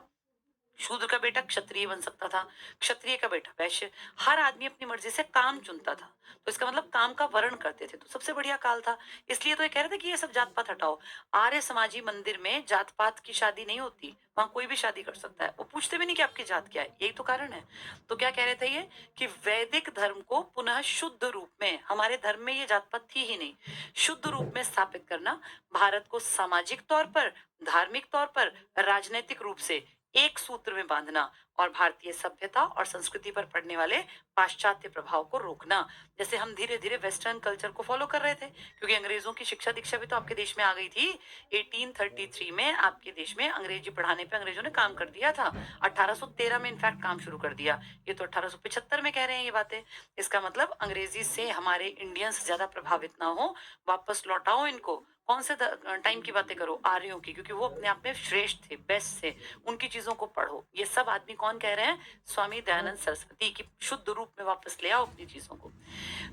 शूद्र का बेटा क्षत्रिय बन सकता था, क्षत्रिय का बेटा वैश्य। हर आदमी अपनी मर्जी से काम चुनता था। तो इसका मतलब काम का वर्ण करते थे। तो सबसे बढ़िया काल था। इसलिए तो ये कह रहे थे कि ये सब जात पात हटाओ। आर्य समाजी मंदिर में जात पात की शादी नहीं होती, वहां कोई भी शादी कर सकता है। वो पूछते भी नहीं कि आपकी जात क्या है, यही तो कारण है। तो क्या कह रहे थे ये, कि वैदिक धर्म को पुनः शुद्ध रूप में, हमारे धर्म में ये जात पात थी ही नहीं, शुद्ध रूप में स्थापित करना, भारत को सामाजिक तौर पर, धार्मिक तौर पर, राजनीतिक रूप से एक सूत्र में बांधना, और भारतीय सभ्यता और संस्कृति पर पड़ने वाले पाश्चात्य प्रभाव को रोकना। जैसे हम धीरे धीरे वेस्टर्न कल्चर को फॉलो कर रहे थे, क्योंकि अंग्रेजों की शिक्षा दीक्षा भी तो आपके देश में आ गई थी। 1833 में आपके देश में अंग्रेजी पढ़ाने पे अंग्रेजों ने काम कर दिया था। 1813 में इनफैक्ट काम शुरू कर दिया। ये तो 1875 में कह रहे हैं ये बातें। इसका मतलब अंग्रेजी से हमारे इंडियंस ज्यादा प्रभावित ना हो, वापस लौटाओ इनको। कौन से टाइम की बातें करो? आर्यों की, क्योंकि वो अपने आप में श्रेष्ठ थे, बेस्ट थे। उनकी चीजों को पढ़ो। ये सब आदमी कौन कह रहे हैं? स्वामी दयानंद सरस्वती, की शुद्ध रूप में वापस ले आओ अपनी चीजों को।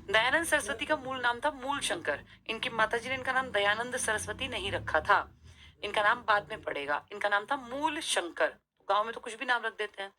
दयानंद सरस्वती का मूल नाम था मूल शंकर। इनकी माताजी ने इनका नाम दयानंद सरस्वती नहीं रखा था, इनका नाम बाद में पड़ेगा। इनका नाम था मूल शंकर। गांव में तो कुछ भी नाम रख देते हैं।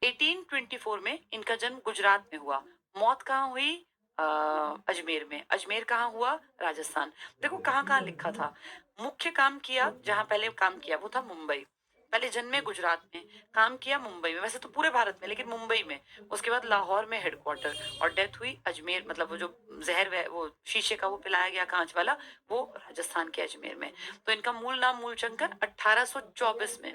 1824 में इनका जन्म गुजरात में हुआ। मौत कहाँ हुई? अजमेर में। अजमेर कहाँ हुआ? राजस्थान। देखो कहाँ कहाँ लिखा था। मुख्य काम किया, जहां पहले काम किया वो था मुंबई। पहले जन्मे गुजरात में, काम किया मुंबई में, वैसे तो पूरे भारत में लेकिन मुंबई में। उसके बाद लाहौर में हेडक्वार्टर, और डेथ हुई अजमेर, मतलब वो जो जहर वो शीशे का वो पिलाया गया कांच वाला, वो राजस्थान के अजमेर में। तो इनका मूल नाम मूलशंकर। 1824 में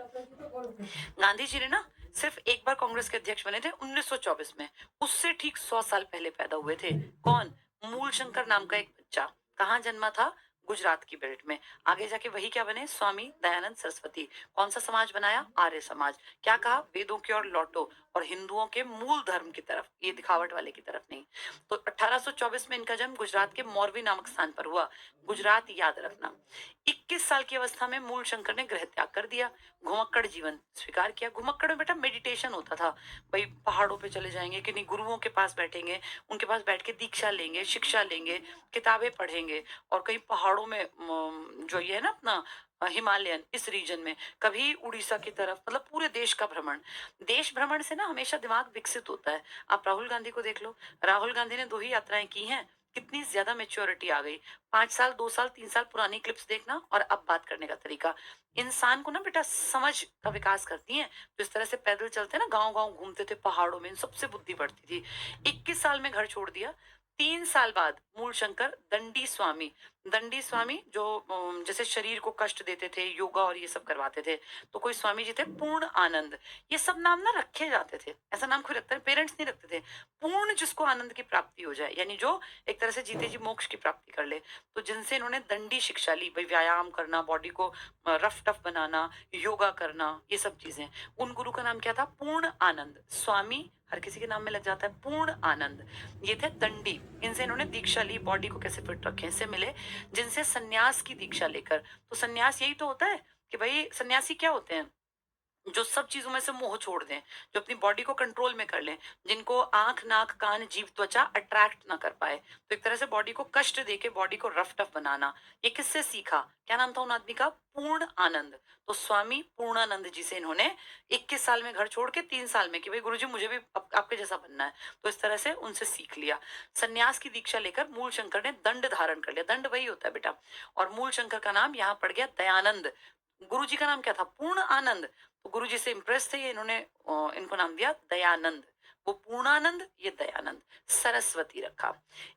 गांधी जी ने ना सिर्फ एक बार कांग्रेस के अध्यक्ष बने थे, 1924 में। उससे ठीक 100 साल पहले पैदा हुए थे। कौन? मूलशंकर नाम का एक बच्चा। कहाँ जन्मा था? गुजरात की बेल्ट में। आगे जाके वही क्या बने? स्वामी दयानंद सरस्वती। कौन सा समाज बनाया? आर्य समाज। क्या कहा? वेदों की ओर लौटो, और हिंदुओं के मूल धर्म की तरफ, ये दिखावट वाले की तरफ नहीं। तो 1824 में इनका जन्म गुजरात के मोरबी नामक स्थान पर हुआ। गुजरात याद रखना। 21 साल की अवस्था में मूल शंकर ने गृह त्याग कर दिया, घुमक्कड़ जीवन स्वीकार किया। घुमक्कड़ में बेटा मेडिटेशन होता था। भाई पहाड़ों पे चले जाएंगे, किन्हीं गुरुओं के पास बैठेंगे, उनके पास बैठ के दीक्षा लेंगे, शिक्षा लेंगे, किताबें पढ़ेंगे, और कहीं पहाड़ों में जो ये है ना अपना हिमालयन इस रीजन में, कभी उड़ीसा की तरफ, मतलब पूरे देश का भ्रमण। देश भ्रमण से ना हमेशा दिमाग विकसित होता है। आप राहुल गांधी को देख लो। राहुल गांधी ने 2 ही यात्राएं की हैं, कितनी ज्यादा मेच्योरिटी आ गई। 5 साल, 2 साल, 3 साल पुरानी क्लिप्स देखना, और अब बात करने का तरीका इंसान को ना बेटा समझ का विकास करती हैं। तो इस तरह से पैदल चलते ना, गांव गांव घूमते थे पहाड़ों में, इन सबसे बुद्धि बढ़ती थी। 21 साल में घर छोड़ दिया। 3 साल बाद मूल शंकर दंडी स्वामी, दंडी स्वामी जो जैसे शरीर को कष्ट देते थे, योगा और ये सब करवाते थे। तो कोई स्वामी जी थे पूर्ण आनंद। ये सब नाम ना रखे जाते थे, ऐसा नाम कोई रखता है? पेरेंट्स नहीं रखते थे। पूर्ण, जिसको आनंद की प्राप्ति हो जाए, यानी जो एक तरह से जीते जी मोक्ष की प्राप्ति कर ले। तो जिनसे इन्होंने दंडी शिक्षा ली, भाई व्यायाम करना, बॉडी को रफ टफ बनाना, योगा करना, ये सब चीजें। उन गुरु का नाम क्या था? पूर्ण आनंद। स्वामी हर किसी के नाम में लग जाता है, पूर्ण आनंद। ये थे दंडी। इनसे इन्होंने दीक्षा ली, बॉडी को कैसे फिट रखें, इससे मिले। जिनसे सन्यास की दीक्षा लेकर, तो सन्यास यही तो होता है कि भाई सन्यासी क्या होते हैं? जो सब चीजों में से मोह छोड़ दें, जो अपनी बॉडी को कंट्रोल में कर लें, जिनको आंख, नाक, कान, जीभ, त्वचा अट्रैक्ट ना कर पाए, तो एक तरह से बॉडी को कष्ट देके बॉडी को रफ टफ बनाना। ये किससे सीखा? क्या नाम था उन आदमी का? पूर्ण आनंद। तो स्वामी पूर्णानंद जी से इन्होंने 21 साल में घर छोड़ के 3 साल में कि भाई गुरुजी मुझे भी आपके जैसा बनना है, तो इस तरह से उनसे सीख लिया। सन्यास की दीक्षा लेकर मूल शंकर ने दंड धारण कर लिया। दंड वही होता है बेटा। और मूल शंकर का नाम यहाँ पड़ गया दयानंद। गुरु जी का नाम क्या था? पूर्ण आनंद। तो गुरु जी से इंप्रेस थे ये, इन्होंने इनको नाम दिया दयानंद। वो पूर्णानंद, ये दयानंद। सरस्वती रखा।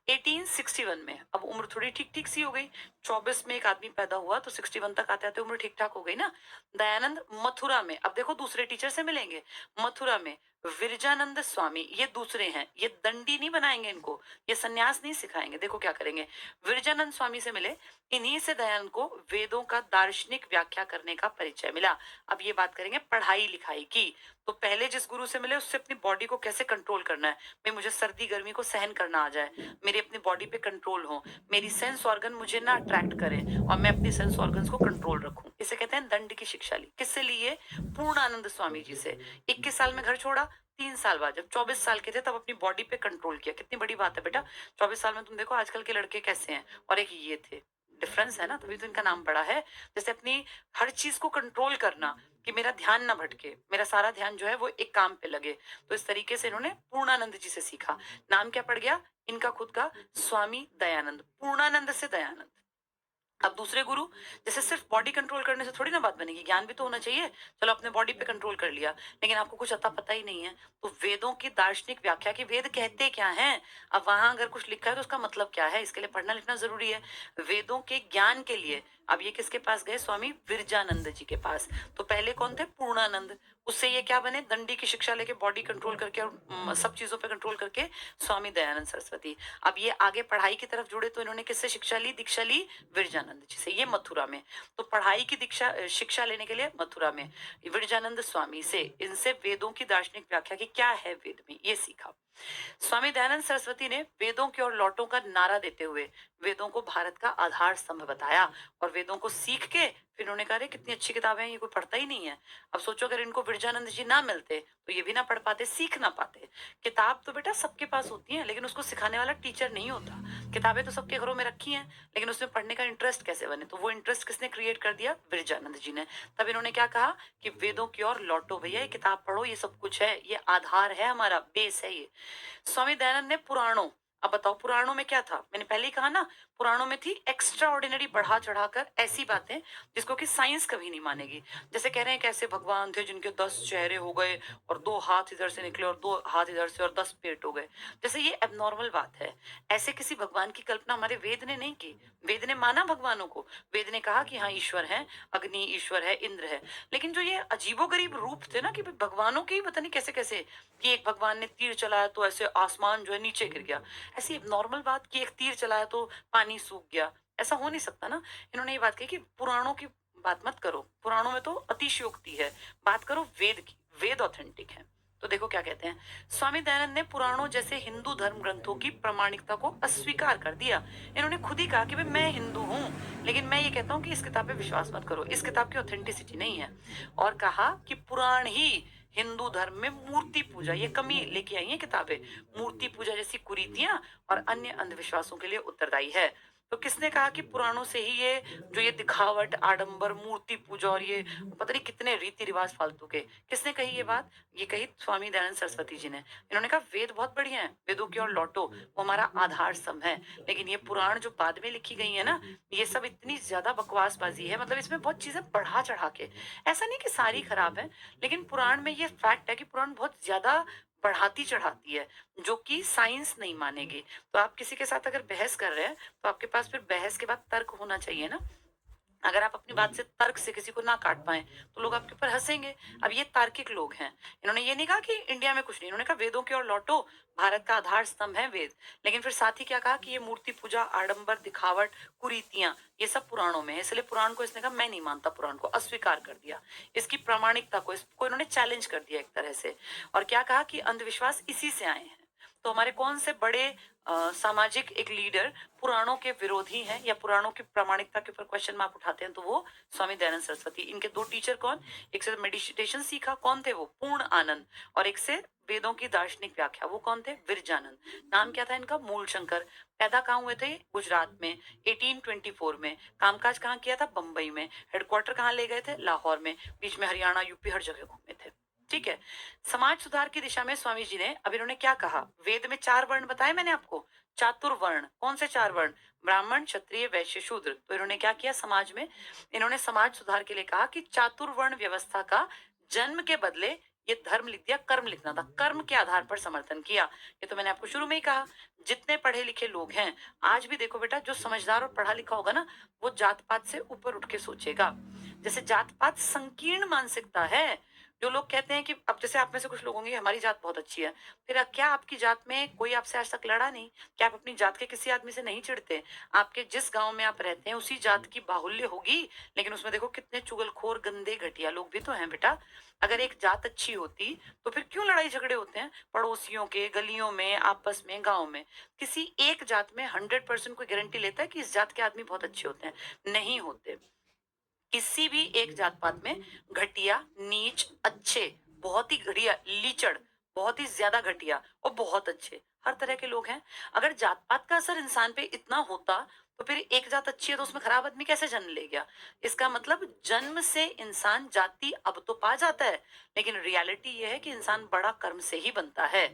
1861 में, अब उम्र थोड़ी ठीक ठीक सी हो गई। 24 में एक आदमी पैदा हुआ तो 61 तक आते आते उम्र ठीक ठाक हो गई ना। दयानंद मथुरा में, अब देखो दूसरे टीचर से मिलेंगे। मथुरा में विरजानंद स्वामी, ये दूसरे हैं, ये दंडी नहीं बनाएंगे इनको, ये सन्यास नहीं सिखाएंगे। देखो क्या करेंगे। विरजानंद स्वामी से मिले, इन्हीं से दयानंद को वेदों का दार्शनिक व्याख्या करने का परिचय मिला। अब ये बात करेंगे पढ़ाई लिखाई की। तो पहले जिस गुरु से मिले उससे अपनी बॉडी को कैसे कंट्रोल करना है, भाई मुझे सर्दी गर्मी को सहन करना आ जाए, मेरी अपनी बॉडी पे कंट्रोल हो, मेरी सेंस ऑर्गन मुझे ना अट्रैक्ट करें और मैं अपनी सेंस ऑर्गन्स को कंट्रोल रखूं, इसे कहते हैं दंड की शिक्षा ली। किससे ली है? पूर्णानंद स्वामी जी से। 21 साल में घर छोड़ा, 3 साल बाद जब 24 साल के थे तब अपनी बॉडी पे कंट्रोल किया। कितनी बड़ी बात है बेटा। 24 साल में तुम देखो आजकल के लड़के कैसे हैं, और एक ये थे। डिफरेंस है ना, तभी तो इनका नाम बड़ा है। जैसे अपनी हर चीज को कंट्रोल करना, कि मेरा ध्यान ना भटके, मेरा सारा ध्यान जो है वो एक काम पे लगे। तो इस तरीके से इन्होंने पूर्णानंद जी से सीखा। नाम क्या पड़ गया इनका खुद का? स्वामी दयानंद। पूर्णानंद से दयानंद। अब दूसरे गुरु, जैसे सिर्फ बॉडी कंट्रोल करने से थोड़ी ना बात बनेगी, ज्ञान भी तो होना चाहिए। चलो अपने बॉडी पे कंट्रोल कर लिया, लेकिन आपको कुछ अता पता ही नहीं है, तो वेदों की दार्शनिक व्याख्या की, वेद कहते क्या हैं, अब वहां अगर कुछ लिखा है तो उसका मतलब क्या है, इसके लिए पढ़ना लिखना जरूरी है। वेदों के ज्ञान के लिए अब ये किसके पास गए? स्वामी विरजानंद जी के पास। तो पहले कौन थे? पूर्णानंद। उससे ये क्या बने? दंडी की शिक्षा लेके बॉडी कंट्रोल करके और सब चीजों पे कंट्रोल करके स्वामी दयानंद सरस्वती। अब ये आगे पढ़ाई की तरफ जुड़े तो इन्होंने किससे शिक्षा ली, दीक्षा ली? विरजानंद जी से, ये मथुरा में। तो पढ़ाई की दीक्षा शिक्षा लेने के लिए मथुरा में विरजानंद स्वामी से, इनसे वेदों की दार्शनिक व्याख्या की क्या है वेद में, ये सीखा। स्वामी दयानंद सरस्वती ने वेदों की ओर लौटों का नारा देते हुए वेदों को भारत का आधार स्तंभ बताया। और वेदों को सीख के फिर उन्होंने कहा, कितनी अच्छी किताबें हैं, ये कोई पढ़ता ही नहीं है। अब सोचो अगर इनको विरजानंद जी ना मिलते तो ये भी ना पढ़ पाते, सीख ना पाते। किताब तो बेटा सबके पास होती है, लेकिन उसको सिखाने वाला टीचर नहीं होता। किताबें तो सबके घरों में रखी हैं, लेकिन उसमें पढ़ने का इंटरेस्ट कैसे बने? तो वो इंटरेस्ट किसने क्रिएट कर दिया? विरजानंद जी ने। तब इन्होंने क्या कहा कि वेदों की ओर लौटो भैया, ये किताब पढ़ो, ये सब कुछ है, ये आधार है, हमारा बेस है ये। स्वामी दयानंद ने पुराणों, अब बताओ पुराणों में क्या था? मैंने पहले ही कहा ना, पुराणों में थी एक्स्ट्रा ऑर्डिनरी, बढ़ा चढ़ाकर ऐसी बातें जिसको कि साइंस कभी नहीं मानेगी। जैसे कह रहे हैं कैसे भगवान थे जिनके 10 चेहरे हो गए और 2 हाथ इधर से निकले और 2 हाथ इधर से और 10 पेट हो गए, जैसे ये एबनॉर्मल बात है। ऐसे किसी भगवान की कल्पना हमारे वेद ने नहीं की। वेद ने माना भगवानों को, वेद ने कहा कि हाँ ईश्वर है, अग्नि ईश्वर है, इंद्र है। लेकिन जो ये अजीबोगरीब रूप थे ना कि भगवानों के ही पता नहीं कैसे कैसे, कि एक भगवान ने तीर चलाया तो ऐसे आसमान जो है नीचे गिर गया, ऐसी नॉर्मल बात कि एक तीर चलाया तो पानी सूख गया, ऐसा हो नहीं सकता ना। इन्होंने ये बात कही कि पुराणों की बात मत करो, पुराणों में तो अतिशयोक्ति है, बात करो वेद की, वेद ऑथेंटिक है। तो देखो क्या कहते हैं। स्वामी दयानंद ने पुराणों जैसे हिंदू धर्म ग्रंथों की प्रामाणिकता को अस्वीकार कर दिया। इन्होंने खुद ही कहा कि भाई मैं हिंदू हूँ, लेकिन मैं ये कहता हूँ कि इस किताब पे विश्वास मत करो, इस किताब की ऑथेंटिसिटी नहीं है। और कहा कि पुराण ही हिंदू धर्म में मूर्ति पूजा, ये कमी लेके आई है किताबें, मूर्ति पूजा जैसी कुरीतियां और अन्य अंधविश्वासों के लिए उत्तरदायी है। तो किसने कहा कि पुराणों से ही ये जो ये दिखावट, आडंबर, मूर्ति पूजा और ये पता नहीं कितने रीति रिवाज फालतू के, किसने कही ये बात? ये कही स्वामी दयानंद सरस्वती जी ने। इन्होंने कहा वेद बहुत बढ़िया है, वेदों की ओर लौटो, वो हमारा आधार स्तंभ है। लेकिन ये पुराण जो बाद में लिखी गई है ना, ये सब इतनी ज्यादा बकवासबाजी है, मतलब इसमें बहुत चीजें बढ़ा चढ़ा के, ऐसा नहीं कि सारी खराब है, लेकिन पुराण में ये फैक्ट है कि पुराण बहुत ज्यादा बढ़ाती चढ़ाती है, जो कि साइंस नहीं मानेगी। तो आप किसी के साथ अगर बहस कर रहे हैं तो आपके पास फिर बहस के बाद तर्क होना चाहिए ना। अगर आप अपनी बात से तर्क से किसी को ना काट पाए तो लोग आपके ऊपर हंसेंगे। अब ये तार्किक लोग हैं। इन्होंने ये नहीं कहा कि इंडिया में कुछ नहीं, इन्होंने कहा वेदों की ओर लौटो, भारत का आधार स्तंभ है वेद। लेकिन फिर साथ ही क्या कहा कि ये मूर्ति पूजा, आडंबर, दिखावट, कुरीतियां, ये सब पुराणों में है, इसलिए पुराण को इसने कहा मैं नहीं मानता, पुराण को अस्वीकार कर दिया, इसकी प्रामाणिकता को, इसको इन्होंने चैलेंज कर दिया एक तरह से। और क्या कहा कि अंधविश्वास इसी से आए हैं। तो हमारे कौन से बड़े सामाजिक एक लीडर पुराणों के विरोधी हैं या पुराणों की प्रामाणिकता के ऊपर क्वेश्चन मार्क उठाते हैं, तो वो स्वामी दयानंद सरस्वती। इनके दो टीचर कौन, एक से मेडिटेशन सीखा, कौन थे वो, पूर्ण आनंद, और एक से वेदों की दार्शनिक व्याख्या, वो कौन थे, विरजानंद। नाम क्या था इनका, मूल शंकर। पैदा कहाँ हुए थे, गुजरात में 1824 में। कामकाज कहाँ किया था, बंबई में। हेडक्वार्टर कहाँ ले गए थे, लाहौर में। बीच में हरियाणा यूपी हर जगह घूमे थे। ठीक है। समाज सुधार की दिशा में स्वामी जी ने, अब इन्होंने क्या कहा, वेद में 4 वर्ण बताए मैंने आपको, चातुर्वर्ण। कौन से 4 वर्ण, ब्राह्मण क्षत्रिय वैश्य शूद्र। तो इन्होंने क्या किया समाज में, इन्होंने समाज सुधार के लिए कहा कि चातुर्वर्ण व्यवस्था का जन्म के बदले ये धर्म लिख दिया, कर्म लिखना था, कर्म के आधार पर समर्थन किया। ये तो मैंने आपको शुरू में ही कहा। जितने पढ़े लिखे लोग हैं, आज भी देखो बेटा, जो समझदार और पढ़ा लिखा होगा ना, वो जात पात से ऊपर उठ के सोचेगा। जैसे जात पात संकीर्ण मानसिकता है। जो लोग कहते हैं कि, अब जैसे आप में से कुछ लोग होंगे हमारी जात बहुत अच्छी है, फिर क्या आपकी जात में कोई आपसे आज तक लड़ा नहीं, क्या आप अपनी जात के किसी आदमी से नहीं चिढ़ते। आपके जिस गांव में आप रहते हैं उसी जात की बाहुल्य होगी, लेकिन उसमें देखो कितने चुगलखोर गंदे घटिया लोग भी तो हैं बेटा। अगर एक जात अच्छी होती तो फिर क्यों लड़ाई झगड़े होते हैं पड़ोसियों के, गलियों में, आपस में, गांव में। किसी एक जात में 100% कोई गारंटी लेता है कि इस जात के आदमी बहुत अच्छे होते हैं, नहीं होते। किसी भी एक जात पात में घटिया, नीच, अच्छे, बहुत ही घटिया, लीचड़, बहुत ही ज्यादा घटिया और बहुत अच्छे, हर तरह के लोग हैं। अगर जात पात का असर इंसान पे इतना होता तो फिर एक जात अच्छी है तो उसमें खराब आदमी कैसे जन्म ले गया। इसका मतलब जन्म से इंसान जाति अब तो पा जाता है, लेकिन रियलिटी ये है कि इंसान बड़ा कर्म से ही बनता है।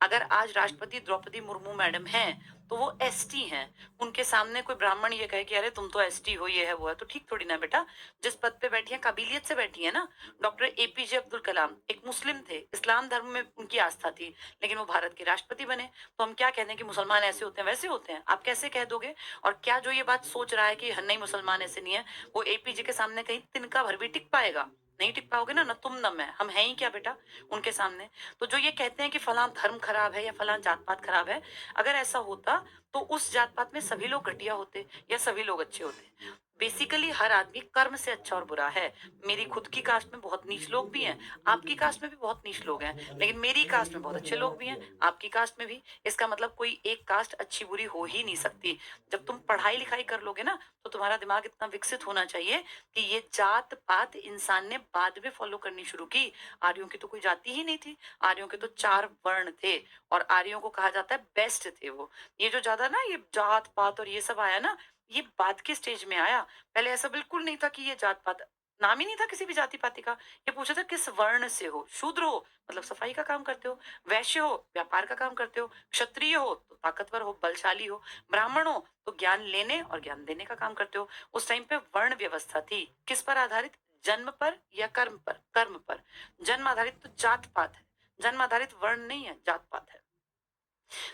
अगर आज राष्ट्रपति द्रौपदी मुर्मू मैडम हैं तो वो एसटी हैं, उनके सामने कोई ब्राह्मण ये कहे कि अरे तुम तो एसटी हो, ये है वो है, तो ठीक थोड़ी ना बेटा। जिस पद पे बैठी है काबिलियत से बैठी है ना। डॉक्टर एपीजे अब्दुल कलाम एक मुस्लिम थे, इस्लाम धर्म में उनकी आस्था थी, लेकिन वो भारत के राष्ट्रपति बने। तो हम क्या कहते हैं कि मुसलमान ऐसे होते हैं वैसे होते हैं, आप कैसे कह दोगे। और क्या जो ये बात सोच रहा है कि नहीं मुसलमान ऐसे नहीं है, वो एपीजे के सामने कहीं तिनका भर भी टिक पाएगा, नहीं टिक पाओगे ना, न तुम न मैं, हम हैं ही क्या बेटा उनके सामने। तो जो ये कहते हैं कि फलां धर्म खराब है या फलां जात पात खराब है, अगर ऐसा होता तो उस जात पात में सभी लोग घटिया होते या सभी लोग अच्छे होते। बेसिकली हर आदमी कर्म से अच्छा और बुरा है। मेरी खुद की कास्ट में बहुत नीच लोग भी हैं, आपकी कास्ट में भी बहुत नीच लोग हैं, लेकिन मेरी कास्ट में बहुत अच्छे लोग भी हैं, आपकी कास्ट में भी। इसका मतलब कोई एक कास्ट अच्छी बुरी हो ही नहीं सकती। जब तुम पढ़ाई लिखाई कर लोगे ना, तो तुम्हारा दिमाग इतना विकसित होना चाहिए कि ये जात पात इंसान ने बाद में फॉलो करनी शुरू की। आर्यों की तो कोई जाति ही नहीं थी, आर्यों के तो 4 वर्ण थे, और आर्यों को कहा जाता है बेस्ट थे वो। ये जो ज्यादा ना ये जात पात और ये सब आया ना, ये बाद के स्टेज में आया। पहले ऐसा बिल्कुल नहीं था कि ये जात पात, नाम ही नहीं था किसी भी जाति पाति का। ये पूछा था किस वर्ण से हो, शूद्र हो मतलब सफाई का काम करते हो, वैश्य हो व्यापार का काम करते हो, क्षत्रिय हो तो ताकतवर हो बलशाली हो, ब्राह्मण हो तो ज्ञान लेने और ज्ञान देने का काम करते हो। उस टाइम पे वर्ण व्यवस्था थी, किस पर आधारित, जन्म पर या कर्म पर, कर्म पर। जन्म आधारित तो जात पात है, जन्म आधारित वर्ण नहीं है, जात पात है।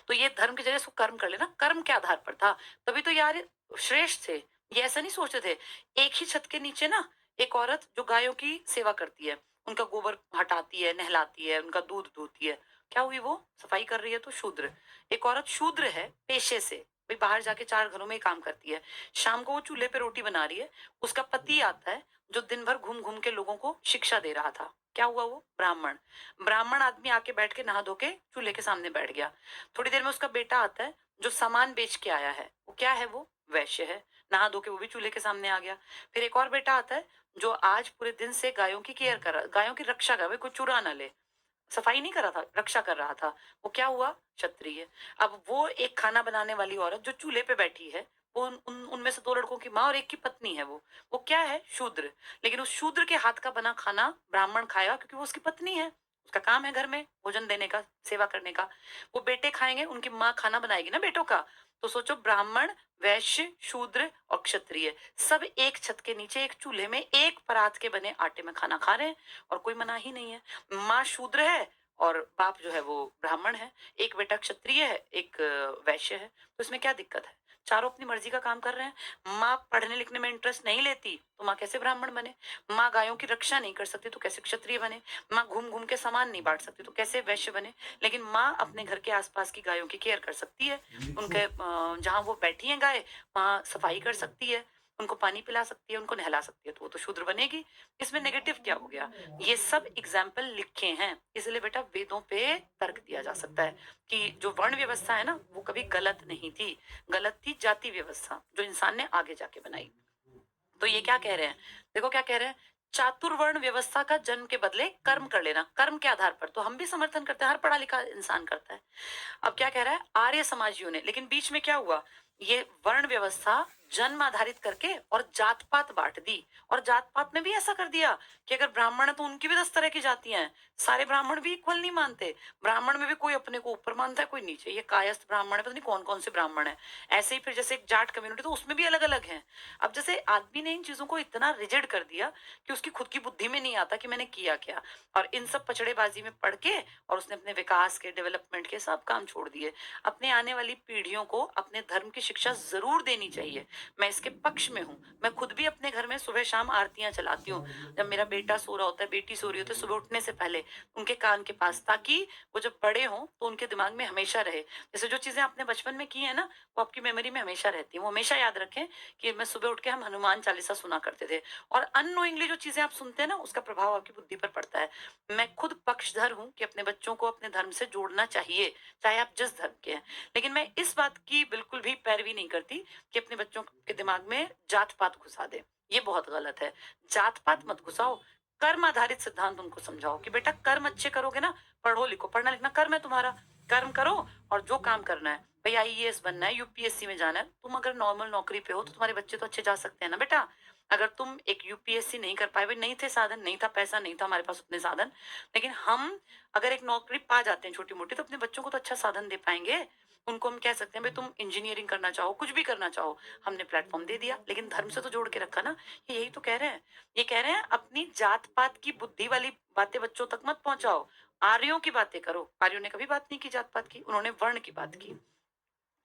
तो ये धर्म की जगह इसको कर्म कर लेना, कर्म के आधार पर था। तभी तो यार श्रेष्ठ थे, ये ऐसा नहीं सोचते थे। एक ही छत के नीचे ना एक औरत जो गायों की सेवा करती है, उनका गोबर हटाती है, नहलाती है, उनका दूध दूहती है, क्या हुई वो सफाई कर रही है तो शूद्र। एक औरत शूद्र है पेशे से, भाई बाहर जाके 4 घरों में ही काम करती है, शाम को वो चूल्हे पे रोटी बना रही है, उसका पति आता है जो दिन भर घूम घूम के लोगों को शिक्षा दे रहा था, क्या हुआ वो ब्राह्मण। ब्राह्मण आदमी आके बैठ के नहा धो के चूल्हे के सामने बैठ गया। थोड़ी देर में उसका बेटा आता है जो सामान बेच के आया है, वो क्या है, वो वैश्य है, नहा धो के वो भी चूल्हे के सामने आ गया। फिर एक और बेटा आता है जो आज पूरे दिन से गायों की केयर कर रहा, गायों की रक्षा कर, कोई चुरा ना ले, सफाई नहीं कर रहा था, रक्षा कर रहा था, वो क्या हुआ, क्षत्रिय। अब वो एक खाना बनाने वाली औरत जो चूल्हे पे बैठी है, वो उनमें से 2 लड़कों की माँ और एक की पत्नी है, वो क्या है, शूद्र। लेकिन उस शूद्र के हाथ का बना खाना ब्राह्मण खाएगा क्योंकि वो उसकी पत्नी है, उसका काम है घर में भोजन देने का, सेवा करने का। वो बेटे खाएंगे, उनकी माँ खाना बनाएगी ना बेटों का। तो सोचो ब्राह्मण, वैश्य, शूद्र और क्षत्रिय सब एक छत के नीचे एक चूल्हे में एक परात के बने आटे में खाना खा रहे हैं, और कोई मना ही नहीं है। माँ शूद्र है और बाप जो है वो ब्राह्मण है, एक बेटा क्षत्रिय है, एक वैश्य है, तो इसमें क्या दिक्कत है। चारों अपनी मर्जी का काम कर रहे हैं। माँ पढ़ने लिखने में इंटरेस्ट नहीं लेती तो माँ कैसे ब्राह्मण बने। माँ गायों की रक्षा नहीं कर सकती तो कैसे क्षत्रिय बने। माँ घूम घूम के सामान नहीं बांट सकती तो कैसे वैश्य बने। लेकिन माँ अपने घर के आसपास की गायों की केयर कर सकती है, उनके जहाँ वो बैठी है गाय वहां सफाई कर सकती है, उनको पानी पिला सकती है, उनको नहला सकती है, तो वो तो शूद्र बनेगी। इसमें नेगेटिव क्या हो गया? ये सब एग्जाम्पल लिखे हैं, इसलिए बेटा वेदों पे तर्क दिया जा सकता है कि जो वर्ण व्यवस्था है ना, वो कभी गलत नहीं थी। गलत थी जाति व्यवस्था, जो इंसान ने आगे जाके बनाई। तो ये क्या कह रहे हैं? देखो क्या कह रहे हैं, चातुर्वर्ण व्यवस्था का जन्म के बदले कर्म कर लेना, कर्म के आधार पर, तो हम भी समर्थन करते हैं, हर पढ़ा लिखा इंसान करता है। अब क्या कह रहा है, आर्य समाजियों ने, लेकिन बीच में क्या हुआ, ये वर्ण व्यवस्था जन्म आधारित करके और जात पात बांट दी, और जात पात में भी ऐसा कर दिया कि अगर ब्राह्मण है तो उनकी भी 10 तरह की जातियां हैं, सारे ब्राह्मण भी इक्वल नहीं मानते, ब्राह्मण में भी कोई अपने को ऊपर मानता है, कोई नीचे, ये कायस्थ ब्राह्मण है, पता नहीं कौन कौन से ब्राह्मण है। ऐसे ही फिर जैसे एक जाट कम्युनिटी, तो उसमें भी अलग अलग है। अब जैसे आदमी ने इन चीजों को इतना रिजिड कर दिया कि उसकी खुद की बुद्धि में नहीं आता कि मैंने किया क्या, और इन सब पचड़ेबाजी में पढ़ के और उसने अपने विकास के, डेवलपमेंट के सब काम छोड़ दिए। अपने आने वाली पीढ़ियों को अपने धर्म की शिक्षा जरूर देनी चाहिए, मैं इसके पक्ष में हूँ। मैं खुद भी अपने घर में सुबह शाम आरतियां चलाती हूँ, जब मेरा बेटा सो रहा होता है, बेटी सो रही होती है, सुबह उठने से पहले उनके कान के पास, ताकि वो जब बड़े हों तो उनके दिमाग में हमेशा रहे। जैसे जो चीजें आपने बचपन में की है ना, वो आपकी मेमोरी में हमेशा रहती है, वो हमेशा याद रखें कि मैं सुबह उठ के हम हनुमान चालीसा सुना करते थे, और अननोइंगली जो चीजें आप सुनते हैं ना, उसका प्रभाव आपकी बुद्धि पर पड़ता है। मैं खुद पक्षधर हूँ कि अपने बच्चों को अपने धर्म से जोड़ना चाहिए, चाहे आप जिस धर्म के हैं, लेकिन मैं इस बात की बिल्कुल भी पैरवी नहीं करती कि अपने बच्चों के दिमाग में जात पात घुसा दे, ये बहुत गलत है। जात पात मत घुसाओ, कर्म आधारित सिद्धांत उनको समझाओ कि बेटा कर्म अच्छे करोगे ना, पढ़ो लिखो, पढ़ना लिखना कर्म है तुम्हारा, कर्म करो, और जो काम करना है, भाई आईएएस बनना है, यूपीएससी में जाना है, तुम अगर नॉर्मल नौकरी पे हो तो तुम्हारे बच्चे तो अच्छे जा सकते हैं ना बेटा। अगर तुम एक यूपीएससी नहीं कर पाए, भाई नहीं थे साधन, नहीं था पैसा, नहीं था हमारे पास उतने साधन, लेकिन हम अगर एक नौकरी पा जाते हैं छोटी मोटी, तो अपने बच्चों को तो अच्छा साधन दे पाएंगे। उनको हम कह सकते हैं भाई तुम इंजीनियरिंग करना चाहो, कुछ भी करना चाहो, हमने प्लेटफॉर्म दे दिया, लेकिन धर्म से तो जोड़ के रखा ना। ये यही तो कह रहे हैं, ये कह रहे हैं अपनी जात पात की बुद्धि वाली बातें बच्चों तक मत पहुंचाओ, आर्यों की बातें करो। आर्यों ने कभी बात नहीं की जात पात की, उन्होंने वर्ण की बात की।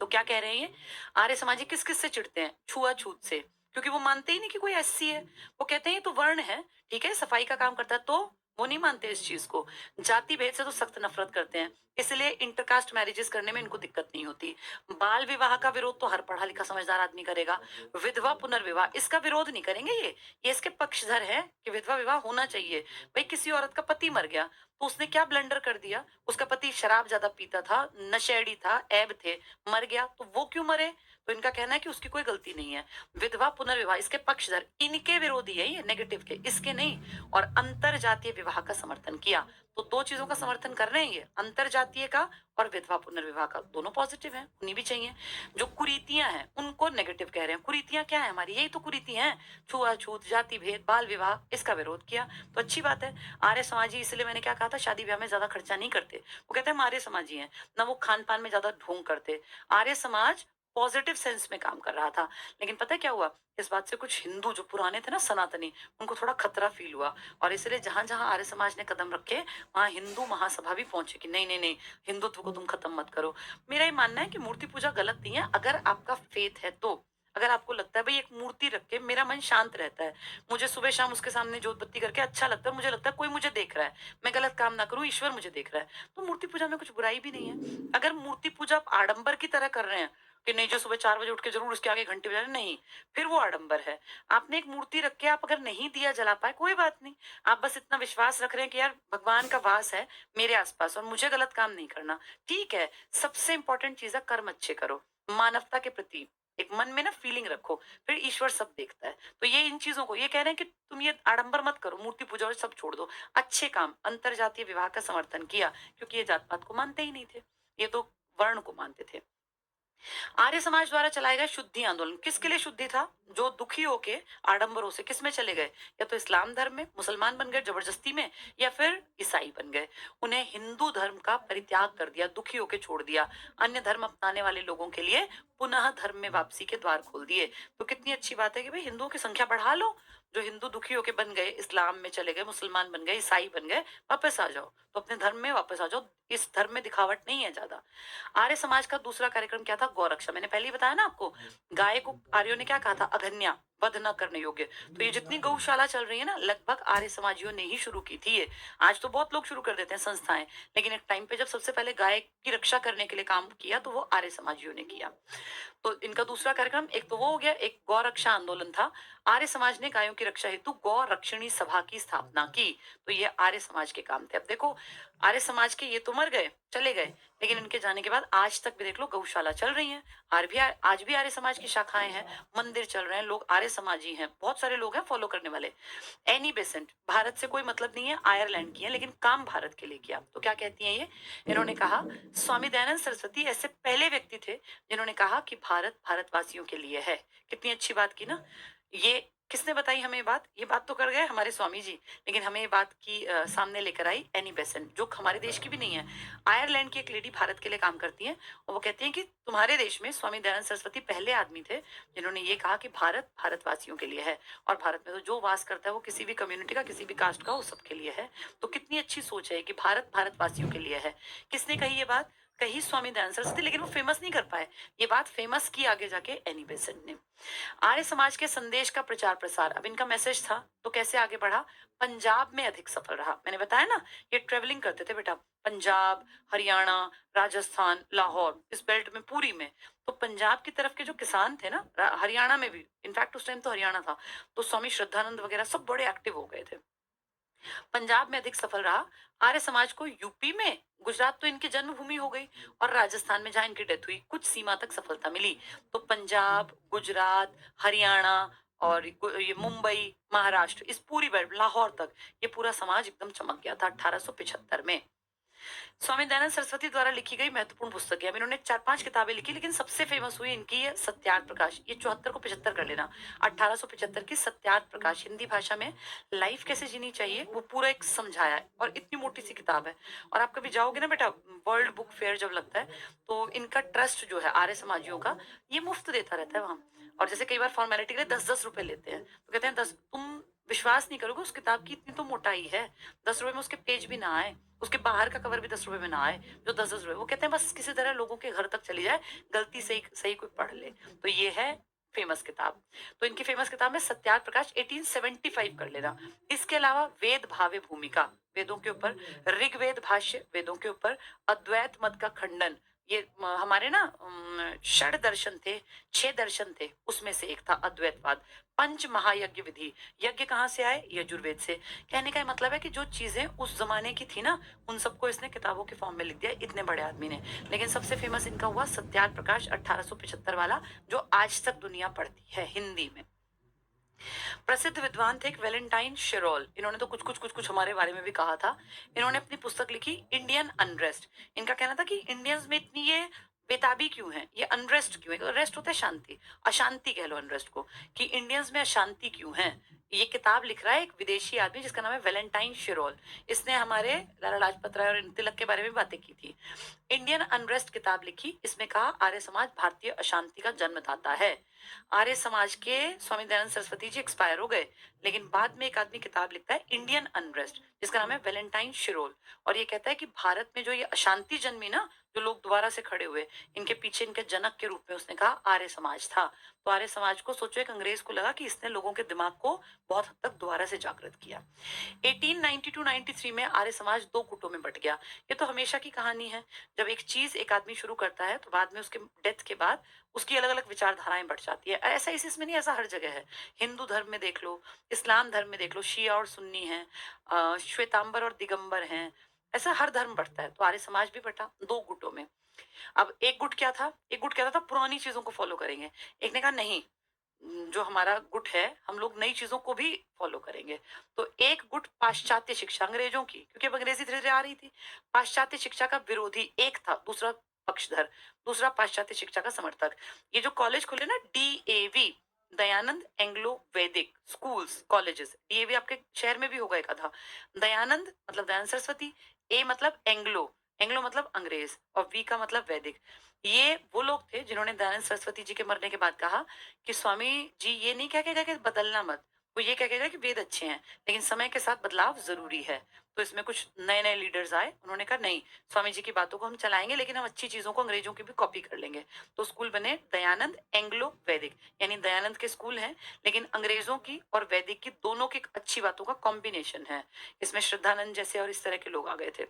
तो क्या कह रहे हैं ये, आर्य समाजी किस किस से चिढ़ते हैं, छुआछूत से, क्योंकि वो मानते ही नहीं कि कोई एससी है। वो कहते हैं ये तो वर्ण है, ठीक है, सफाई का काम करता है, तो वो नहीं मानते इस चीज को। जाति भेद से तो सख्त नफरत करते हैं, इसलिए इंटरकास्ट मैरिजेस करने में इनको दिक्कत नहीं होती। बाल विवाह का विरोध तो हर पढ़ा लिखा समझदार आदमी करेगा। विधवा पुनर्विवाह, इसका विरोध नहीं करेंगे ये इसके पक्षधर है कि विधवा विवाह होना चाहिए। भाई किसी औरत का पति मर गया, तो उसने क्या ब्लंडर कर दिया, उसका पति शराब ज्यादा पीता था, नशेड़ी था, ऐब थे, मर गया, तो वो क्यों मरे? तो इनका कहना है कि उसकी कोई गलती नहीं है। विधवा पुनर्विवाह, इसके पक्षधर, इनके विरोधी है ये, नेगेटिव के, इसके नहीं। और अंतर जातीय विवाह का समर्थन किया। तो दो चीजों का समर्थन कर रहे हैं ये, अंतर जातीय का और विधवा पुनर्विवाह का, दोनों पॉजिटिव है, उन्हीं भी चाहिए। जो कुरीतियां हैं उनको नेगेटिव कह रहे हैं। कुरीतियां क्या है हमारी, यही तो कुरीति हैं, छुआछूत, जाति भेद, बाल विवाह, इसका विरोध किया, तो अच्छी बात है। आर्य समाजी, इसलिए मैंने क्या कहा था, शादी ब्याह में ज्यादा खर्चा नहीं करते। वो कहते हैं हम आर्य समाजी हैं, ना वो खान पान में ज्यादा ढोंग करते। आर्य समाज पॉजिटिव सेंस में काम कर रहा था। लेकिन पता है क्या हुआ, इस बात से कुछ हिंदू जो पुराने थे ना, सनातनी, उनको थोड़ा खतरा फील हुआ, और इसलिए जहां जहां आर्य समाज ने कदम रखे, वहां हिंदू महासभा भी पहुंचे कि नहीं नहीं नहीं, हिंदुत्व को तुम खत्म मत करो। मेरा ये मानना है कि मूर्ति पूजा गलत नहीं है, अगर आपका फेथ है तो। अगर आपको लगता है भाई एक मूर्ति रख के मेरा मन शांत रहता है, मुझे सुबह शाम उसके सामने जोत बत्ती करके अच्छा लगता है, मुझे लगता है कोई मुझे देख रहा है, मैं गलत काम ना करूं, ईश्वर मुझे देख रहा है, तो मूर्ति पूजा में कुछ बुराई भी नहीं है। अगर मूर्ति पूजा आप आडंबर की तरह कर रहे हैं कि नहीं जो सुबह 4 बजे उठ के जरूर उसके आगे घंटी बजा रहे हैं, नहीं, फिर वो आडंबर है। आपने एक मूर्ति रख के आप अगर नहीं दिया जला पाए, कोई बात नहीं, आप बस इतना विश्वास रख रहे हैं कि यार भगवान का वास है मेरे आसपास और मुझे गलत काम नहीं करना, ठीक है। सबसे इंपॉर्टेंट चीज है कर्म अच्छे करो, मानवता के प्रति एक मन में ना फीलिंग रखो, फिर ईश्वर सब देखता है। तो ये इन चीजों को ये कह रहे हैं कि तुम ये आडंबर मत करो, मूर्ति पूजा और सब छोड़ दो, अच्छे काम, अंतर जातीय विवाह का समर्थन किया, क्योंकि ये जात पात को मानते ही नहीं थे, ये तो वर्ण को मानते थे। आर्य समाज द्वारा चलाया गया शुद्धि आंदोलन किसके लिए शुद्धि था, जो दुखी होके आडंबरों से किस में चले गए, या तो इस्लाम धर्म में मुसलमान बन गए जबरदस्ती में, या फिर ईसाई बन गए, उन्हें हिंदू धर्म का परित्याग कर दिया, दुखी होके छोड़ दिया, अन्य धर्म अपनाने वाले लोगों के लिए पुनः धर्म में वापसी के द्वार खोल दिए। तो कितनी अच्छी बात है कि भाई हिंदुओं की संख्या बढ़ा लो, जो हिंदू दुखी होके बन गए, इस्लाम में चले गए, मुसलमान बन गए, ईसाई बन गए, वापस आ जाओ, तो अपने धर्म में वापस आ जाओ, इस धर्म में दिखावट नहीं है ज्यादा। आर्य समाज का दूसरा कार्यक्रम क्या था, गौरक्षा, मैंने पहले ही बताया ना आपको, गाय को आर्यों ने क्या कहा था, अघन्या, वध न करने योग्य। तो ये जितनी गौशाला चल रही है ना, लगभग आर्य समाजियों ने ही शुरू की थी ये। आज तो बहुत लोग शुरू कर देते हैं संस्थाएं, लेकिन एक टाइम पे जब सबसे पहले गाय की रक्षा करने के लिए काम किया तो वो आर्य समाजियों ने किया। तो इनका दूसरा कार्यक्रम, एक तो वो हो गया, एक गौ रक्षा आंदोलन था। आर्य समाज ने गायों की रक्षा हेतु गौ रक्षणी सभा की स्थापना की। तो ये आर्य समाज के काम थे। अब देखो, आर्य समाज के ये तो मर गए, चले गए, लेकिन इनके जाने के बाद आज तक भी देख लो गौशाला चल रही है। आज भी आर्य समाज की शाखाएं हैं, मंदिर चल रहे हैं, लोग आर्य समाजी हैं, बहुत सारे लोग हैं फॉलो करने वाले। एनी बेसेंट, भारत से कोई मतलब नहीं है, आयरलैंड की है, लेकिन काम भारत के लिए किया। तो क्या कहती हैं ये? इन्होंने कहा, स्वामी दयानंद सरस्वती ऐसे पहले व्यक्ति थे जिन्होंने कहा कि भारत भारतवासियों के लिए है। कितनी अच्छी बात की ना। ये किसने बताई हमें ये बात तो कर गए हमारे स्वामी जी, लेकिन हमें ये बात की सामने लेकर आई एनी बेसेंट, जो हमारे देश की भी नहीं है। आयरलैंड की एक लेडी भारत के लिए काम करती है, और वो कहती है कि तुम्हारे देश में स्वामी दयानंद सरस्वती पहले आदमी थे जिन्होंने ये कहा कि भारत भारतवासियों के लिए है, और भारत में तो जो वास करता है वो किसी भी कम्युनिटी का, किसी भी कास्ट का, वो सबके लिए है। तो कितनी अच्छी सोच है कि भारत भारतवासियों के लिए है। किसने कही ये बात? कही स्वामी दयानंद सरस्वती, लेकिन वो फेमस नहीं कर पाए। ये बात फेमस की आगे जाके एनी बेसेंट ने। आर्य समाज के संदेश का प्रचार प्रसार, अब इनका मैसेज था तो कैसे आगे बढ़ा? पंजाब में अधिक सफल रहा। मैंने बताया ना, ये ट्रेवलिंग करते थे बेटा, पंजाब, हरियाणा, राजस्थान, लाहौर, इस बेल्ट में पूरी में। तो पंजाब की तरफ के जो किसान थे ना, हरियाणा में भी, इनफैक्ट उस टाइम तो हरियाणा था, तो स्वामी श्रद्धानंद वगैरह सब बड़े एक्टिव हो गए थे। पंजाब में अधिक सफल रहा। आर्य समाज को यूपी में, गुजरात तो इनकी जन्मभूमि हो गई, और राजस्थान में जहां इनकी डेथ हुई, कुछ सीमा तक सफलता मिली। तो पंजाब, गुजरात, हरियाणा, और ये मुंबई, महाराष्ट्र, इस पूरी बेल्ट, लाहौर तक, ये पूरा समाज एकदम चमक गया था 1875 में। स्वामी दयानंद सरस्वती द्वारा लिखी गई महत्वपूर्ण पुस्तक है। अब इन्होंने 4-5 किताबें लिखी, लेकिन सबसे फेमस हुई इनकी ये सत्यार्थ प्रकाश। ये 74 को 75 कर लेना, 1875 की सत्यार्थ प्रकाश, हिंदी भाषा में लाइफ कैसे जीनी चाहिए वो पूरा एक समझाया है, और इतनी मोटी सी किताब है। और आप कभी जाओगे ना बेटा, वर्ल्ड बुक फेयर जब लगता है, तो इनका ट्रस्ट जो है आर्य समाजियों का, ये मुफ्त देता रहता है वहां। और जैसे कई बार फॉर्मेलिटी के लिए 10-10 रुपए लेते हैं, तो कहते हैं 10, तुम विश्वास नहीं करोगे, उस किताब की इतनी तो मोटाई है, 10 रुपए में उसके पेज भी ना आए, उसके बाहर का कवर भी 10 रुपए में ना आए, जो 10-10 रुपए, वो कहते हैं बस किसी तरह लोगों के घर तक चली जाए, गलती से सही कोई पढ़ ले। तो ये है फेमस किताब। तो इनकी फेमस किताब में सत्यार्थ प्रकाश 1875 कर लेना। इसके अलावा वेद भाव्य भूमिका, वेदों के ऊपर, ऋग्वेद भाष्य, वेदों के ऊपर, अद्वैत मत का खंडन, ये हमारे ना षड दर्शन थे, 6 दर्शन थे, उसमें से एक था अद्वैतवाद। पंच महायज्ञ विधि, यज्ञ कहाँ से आए? यजुर्वेद से। कहने का मतलब है कि जो चीजें उस जमाने की थी ना, उन सबको इसने किताबों के फॉर्म में लिख दिया, इतने बड़े आदमी ने। लेकिन सबसे फेमस इनका हुआ सत्यार्थ प्रकाश 1875 वाला, जो आज तक दुनिया पढ़ती है हिंदी में। प्रसिद्ध विद्वान थे एक वेलेंटाइन शिरोल, इन्होंने तो कुछ हमारे बारे में भी कहा था। इन्होंने अपनी पुस्तक लिखी इंडियन अनरेस्ट। इनका कहना था कि इंडियंस में इतनी ये बेताबी क्यों है, ये अनरेस्ट क्यों है? रेस्ट होता है शांति, अशांति कह लो अनरेस्ट को, कि इंडियंस में अशांति क्यों है। ये किताब लिख रहा है एक विदेशी आदमी जिसका नाम है वेलेंटाइन शिरोल। इसने हमारे लाला लाजपत राय और तिलक के बारे में बातें की थी। इंडियन अनरेस्ट किताब लिखी, इसमें कहा आर्य समाज भारतीय अशांति का जन्मदाता है। आर्य समाज के स्वामी दयानंद सरस्वती जी एक्सपायर हो गए, लेकिन बाद में एक आदमी किताब लिखता है इंडियन अनरेस्ट, जिसका नाम है वेलेंटाइन शिरोल, और ये कहता है कि भारत में जो ये अशांति जन्मी ना, जो लोग दोबारा से खड़े हुए, इनके पीछे इनके जनक के रूप में उसने कहा आर्य समाज था। तो आर्य समाज को, सोचो, एक अंग्रेज को लगा कि इसने लोगों के दिमाग को बहुत हद तक दोबारा से जागृत किया। 1892-93 में आर्य समाज 2 गुटों में बट गया। ये तो हमेशा की कहानी है, जब एक चीज एक आदमी शुरू करता है तो बाद में उसके डेथ के बाद उसकी अलग अलग विचारधाराएं बढ़ जाती है। ऐसा इस में नहीं, ऐसा हर जगह है। हिंदू धर्म में देख लो, इस्लाम धर्म में देख लो, शिया और सुन्नी है, श्वेतांबर और दिगंबर हैं, ऐसा हर धर्म बढ़ता है। तो आर्य समाज भी बटा 2 गुटों में। अब एक गुट क्या था? एक गुट कहता था पुरानी चीजों को फॉलो करेंगे। एक ने कहा नहीं, जो हमारा गुट है, हम लोग नई चीजों को भी फॉलो करेंगे। तो एक गुट पाश्चात्य शिक्षा, अंग्रेजों की, क्योंकि अब अंग्रेजी धीरे धीरे आ रही थी, पाश्चात्य शिक्षा का विरोधी एक था। दूसरा पक्षधर, दूसरा पाश्चात्य शिक्षा का समर्थक। ये जो कॉलेज खुले ना, DAV, दयानंद एंग्लो वैदिक स्कूल्स, कॉलेजेस, DAV आपके शहर में भी होगा एक आधा। दयानंद मतलब दयानंद सरस्वती, ए मतलब एंग्लो, एंग्लो मतलब अंग्रेज, और वी का मतलब वैदिक। ये वो लोग थे जिन्होंने दयानंद सरस्वती जी के मरने के बाद कहा कि स्वामी जी ये नहीं कह के गए कि बदलना मत, वो ये क्या कहेगा कि वेद अच्छे हैं, लेकिन समय के साथ बदलाव जरूरी है। तो इसमें कुछ नए नए लीडर्स आए, उन्होंने कहा नहीं, स्वामी जी की बातों को हम चलाएंगे, लेकिन हम अच्छी चीजों को अंग्रेजों की भी कॉपी कर लेंगे। तो स्कूल बने दयानंद एंग्लो वैदिक, यानी दयानंद के स्कूल हैं, लेकिन अंग्रेजों की और वैदिक की दोनों की अच्छी बातों का कॉम्बिनेशन है। इसमें श्रद्धानंद जैसे और इस तरह के लोग आ गए थे।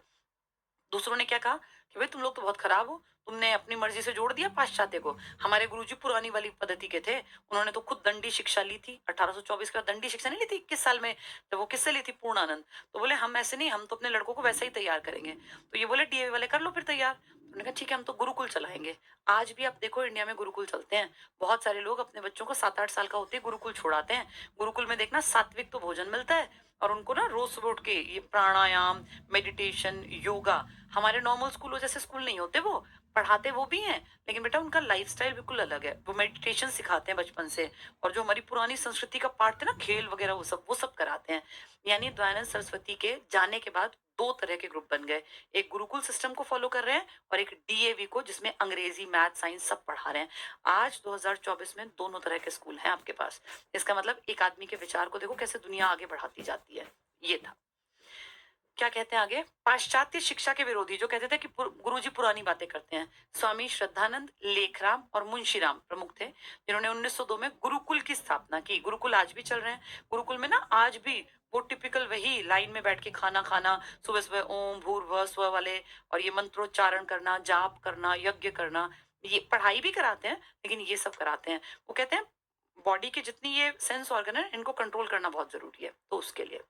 दूसरों ने क्या कहा कि भाई तुम लोग तो बहुत खराब हो, तुमने अपनी मर्जी से जोड़ दिया पाश्चात्य को। हमारे गुरुजी पुरानी वाली पद्धति के थे, उन्होंने तो खुद दंडी शिक्षा ली थी 1824 का, दंडी शिक्षा नहीं ली थी 21 साल में, तो वो किससे ली थी? पूर्णानंद। तो बोले हम ऐसे नहीं, हम तो अपने लड़कों को वैसे ही तैयार करेंगे। तो ये बोले डीएवी वाले कर लो फिर तैयार। तो उन्होंने कहा ठीक है, हम तो गुरुकुल चलाएंगे। आज भी आप देखो इंडिया में गुरुकुल चलते हैं, बहुत सारे लोग अपने बच्चों को 7-8 साल का होते ही गुरुकुल छोड़ाते हैं। गुरुकुल में देखना सात्विक तो भोजन मिलता है, और उनको ना रोज सुबह उठ के ये प्राणायाम, मेडिटेशन, योगा, हमारे नॉर्मल स्कूलों जैसे स्कूल नहीं होते, वो पढ़ाते वो भी हैं, लेकिन बेटा उनका लाइफस्टाइल बिल्कुल अलग है। वो मेडिटेशन सिखाते हैं बचपन से, और जो हमारी पुरानी संस्कृति का पार्ट थे ना, खेल वगैरह, वो सब कराते हैं। यानी दयानंद सरस्वती के जाने के बाद दो तरह के ग्रुप बन गए। एक गुरुकुल सिस्टम को फॉलो कर रहे हैं, और एक डीएवी को, जिसमें अंग्रेजी, मैथ, साइंस सब पढ़ा रहे हैं। आज 2024 में दोनों तरह के स्कूल हैं आपके पास। इसका मतलब एक आदमी के विचार को देखो कैसे दुनिया आगे बढ़ाती जाती है। ये था। क्या कहते हैं आगे? पाश्चात्य शिक्षा के विरोधी जो कहते थे कि गुरुजी पुरानी बातें करते हैं, स्वामी श्रद्धानंद, लेखराम और मुंशीराम प्रमुख थे, जिन्होंने 1902 में गुरुकुल की स्थापना की। गुरुकुल आज भी चल रहे हैं। गुरुकुल में ना आज भी वो टिपिकल वही लाइन में बैठ के खाना खाना, सुबह सुबह ओम भूर्भुवः स्व वाले, और ये मंत्रोच्चारण करना, जाप करना, यज्ञ करना, ये पढ़ाई भी कराते हैं, लेकिन ये सब कराते हैं। वो कहते हैं बॉडी के जितनी ये सेंस ऑर्गन है, इनको कंट्रोल करना बहुत जरूरी है, तो उसके लिए।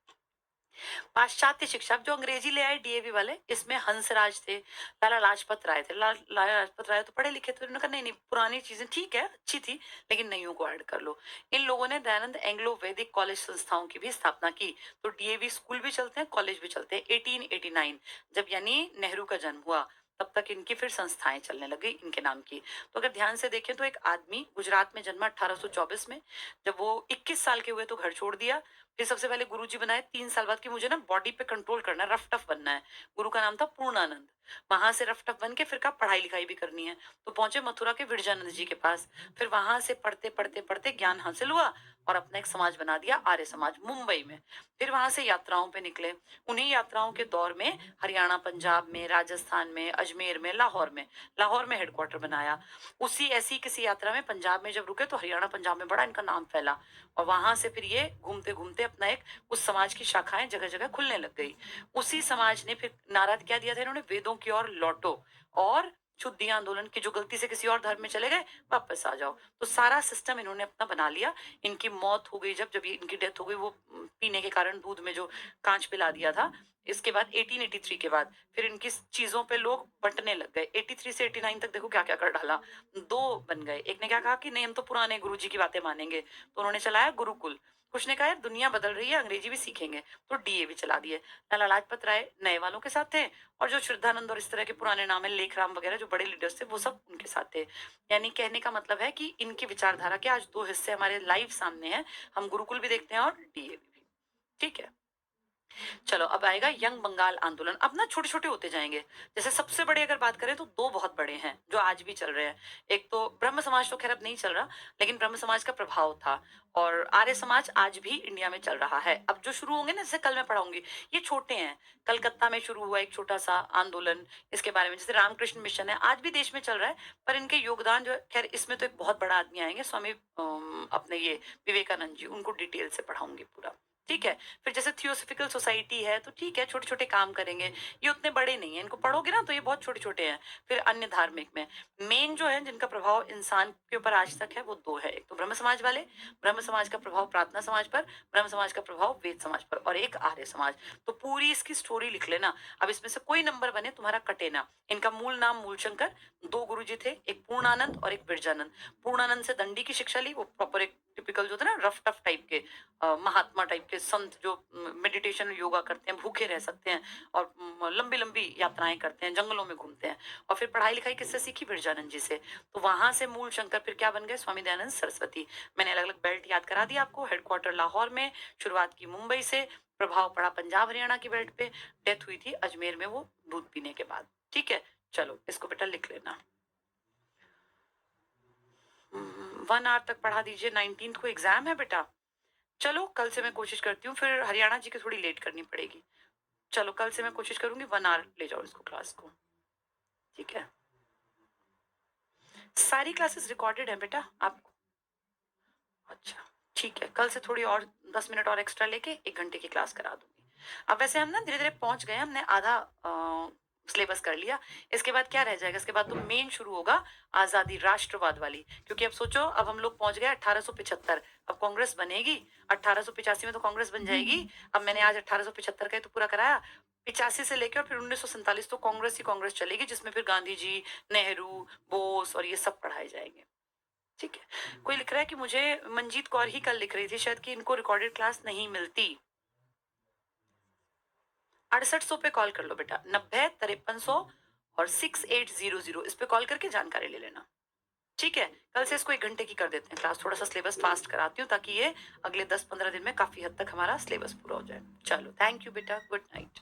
पाश्चात्य शिक्षा जो अंग्रेजी ले आए डीएवी वाले, इसमें हंसराज थे, लाला लाजपत राय थे। लाला लाजपत राय तो पढ़े लिखे थे, उन्होंने कहा नहीं नहीं, पुरानी चीजें ठीक है, अच्छी थी, लेकिन नईयों को ऐड कर लो। इन लोगों ने दयानंद एंग्लो वैदिक कॉलेज संस्थाओं की भी स्थापना की। तो डीएवी स्कूल भी चलते हैं, कॉलेज भी चलते हैं। 1889 जब यानी नेहरू का जन्म हुआ, तब तक इनकी फिर संस्थाएं चलने लगी इनके नाम की। तो अगर ध्यान से देखें तो एक आदमी गुजरात में जन्मा 1824 में, जब वो 21 साल के हुए तो घर छोड़ दिया। फिर सबसे पहले गुरुजी बनाए 3 साल बाद, कि मुझे ना बॉडी पे कंट्रोल करना है, रफ टफ बनना है। गुरु का नाम था पूर्णानंद। वहां से रफ टफ बन के फिर कहा पढ़ाई लिखाई भी करनी है, तो पहुंचे मथुरा के विरजानंद जी के पास। फिर वहां से पढ़ते पढ़ते पढ़ते ज्ञान हासिल हुआ, और अपना एक समाज बना दिया, आर्य समाज, मुंबई में। फिर वहां से यात्राओं पे निकले। उन्हीं यात्राओं के दौर में हरियाणा, पंजाब में, राजस्थान में, अजमेर में, लाहौर में हेडक्वार्टर बनाया। उसी ऐसी किसी यात्रा में पंजाब में जब रुके, तो हरियाणा पंजाब में बड़ा इनका नाम फैला, और वहां से फिर ये घूमते घूमते अपना एक, उस समाज की शाखाएं जगह जगह खुलने लग गई। उसी समाज ने फिर नारा क्या दिया था इन्होंने? वेदों की ओर लौटो, और शुद्धि आंदोलन की, जो गलती से किसी और धर्म में चले गए वापस आ जाओ। तो सारा सिस्टम इन्होंने अपना बना लिया। इनकी मौत हो गई जब जब इनकी डेथ हो गई, वो पीने के कारण दूध में जो कांच पिला दिया था। इसके बाद 1883 के बाद फिर इनकी चीजों पे लोग बंटने लग गए। 83 से 89 तक देखो क्या क्या कर डाला। दो बन गए, एक ने क्या कहा कि नहीं हम तो पुराने गुरुजी की बातें मानेंगे, तो उन्होंने चलाया गुरुकुल। कुछ ने कहा यार दुनिया बदल रही है, अंग्रेजी भी सीखेंगे, तो डीएवी चला दिए। लाला लाजपत राय नए वालों के साथ थे, और जो श्रद्धानंद और इस तरह के पुराने नाम है, लेखराम वगैरह जो बड़े लीडर्स थे, वो सब उनके साथ थे। यानी कहने का मतलब है कि इनकी विचारधारा के आज दो हिस्से हमारे लाइव सामने हैं। हम गुरुकुल भी देखते हैं और डीएवी भी। ठीक है, चलो अब आएगा यंग बंगाल आंदोलन। अब ना छोटे छोटे होते जाएंगे। जैसे सबसे बड़े अगर बात करें तो दो बहुत बड़े हैं जो आज भी चल रहे हैं। एक तो ब्रह्म समाज, तो खैर अब नहीं चल रहा, लेकिन ब्रह्म समाज का प्रभाव था। और आर्य समाज आज भी इंडिया में चल रहा है। अब जो शुरू होंगे ना, जैसे कल मैं पढ़ाऊंगी, ये छोटे हैं। कलकत्ता में शुरू हुआ एक छोटा सा आंदोलन, इसके बारे में। जैसे रामकृष्ण मिशन है, आज भी देश में चल रहा है, पर इनके योगदान जो है, खैर इसमें तो एक बहुत बड़ा आदमी आएंगे, स्वामी अपने ये विवेकानंद जी, उनको डिटेल से पढ़ाऊंगी पूरा। ठीक है। फिर जैसे थियोसफिकल सोसाइटी है, तो ठीक है, छोटे छोटे काम करेंगे, ये उतने बड़े नहीं है, इनको पढ़ोगे ना तो ये बहुत छोटे छोटे हैं। फिर अन्य धार्मिक में मेन जो है, जिनका प्रभाव इंसान के ऊपर आज तक है, वो दो है। एक तो ब्रह्म समाज वाले, ब्रह्म समाज का प्रभाव प्रार्थना समाज पर, ब्रह्म समाज का प्रभाव वेद समाज पर, और एक आर्य समाज। तो पूरी इसकी स्टोरी लिख लेना। अब इसमें से कोई नंबर बने तुम्हारा कटे ना। इनका मूल नाम मूलशंकर, दो गुरुजी थे, एक पूर्णानंद और एक बिरजानंद। पूर्णानंद से दंडी की शिक्षा ली, वो प्रॉपर एक टिपिकल जो थे ना रफ टफ टाइप के, महात्मा टाइप के संत, जो मेडिटेशन योगा करते हैं, भूखे रह सकते हैं, और लंबी लंबी यात्राएं करते हैं, जंगलों में घूमते हैं। और फिर पढ़ाई लिखाई किससे सीखी? बिरजानंद जी से। तो वहां से मूल शंकर फिर क्या बन गए? स्वामी दयानंद सरस्वती। मैंने अलग अलग बेल्ट याद करा दिया आपको। हेडक्वार्टर लाहौर में, शुरुआत की मुंबई से, प्रभाव पड़ा पंजाब हरियाणा की बेल्ट पे, डेथ हुई थी अजमेर में वो दूध पीने के बाद। ठीक है, चलो इसको बेटा लिख लेना। 1 आवर तक पढ़ा दीजिए। 19 को एग्जाम है बेटा, चलो कल से मैं कोशिश करती हूँ, फिर हरियाणा जी की थोड़ी लेट करनी पड़ेगी। चलो कल से मैं कोशिश करूंगी 1 आवर ले जाओ इसको क्लास को, ठीक है? सारी क्लासेस रिकॉर्डेड है बेटा आपको? अच्छा, ठीक है, कल से थोड़ी और 10 मिनट और एक्स्ट्रा लेके 1 घंटे की क्लास करा दूंगी। अब वैसे हम ना धीरे धीरे पहुंच गए, हमने आधा सिलेबस कर लिया। इसके बाद क्या रह जाएगा? इसके बाद तो मेन शुरू होगा आजादी राष्ट्रवाद वाली, क्योंकि अब सोचो, अब हम लोग पहुंच गए 1875। अब कांग्रेस बनेगी, 1885 में तो कांग्रेस बन जाएगी। अब मैंने आज 1875 का ही तो पूरा कराया। 85 से लेकर और फिर 1947 तो कांग्रेस ही कांग्रेस चलेगी, जिसमें फिर गांधी जी, नेहरू, बोस और ये सब पढ़ाए जाएंगे। ठीक है, कोई लिख रहा है कि मुझे मंजीत कौर ही कल लिख रही थी शायद कि इनको रिकॉर्डेड क्लास नहीं मिलती। 6800 पे कॉल कर लो बेटा, 90 5300 और 6800, इस पे कॉल करके जानकारी ले लेना। ठीक है, कल से इसको 1 घंटे की कर देते हैं क्लास, थोड़ा सा सिलेबस फास्ट कराती हूँ ताकि ये अगले 10-15 दिन में काफी हद तक हमारा सिलेबस पूरा हो जाए। चलो, थैंक यू बेटा, गुड नाइट।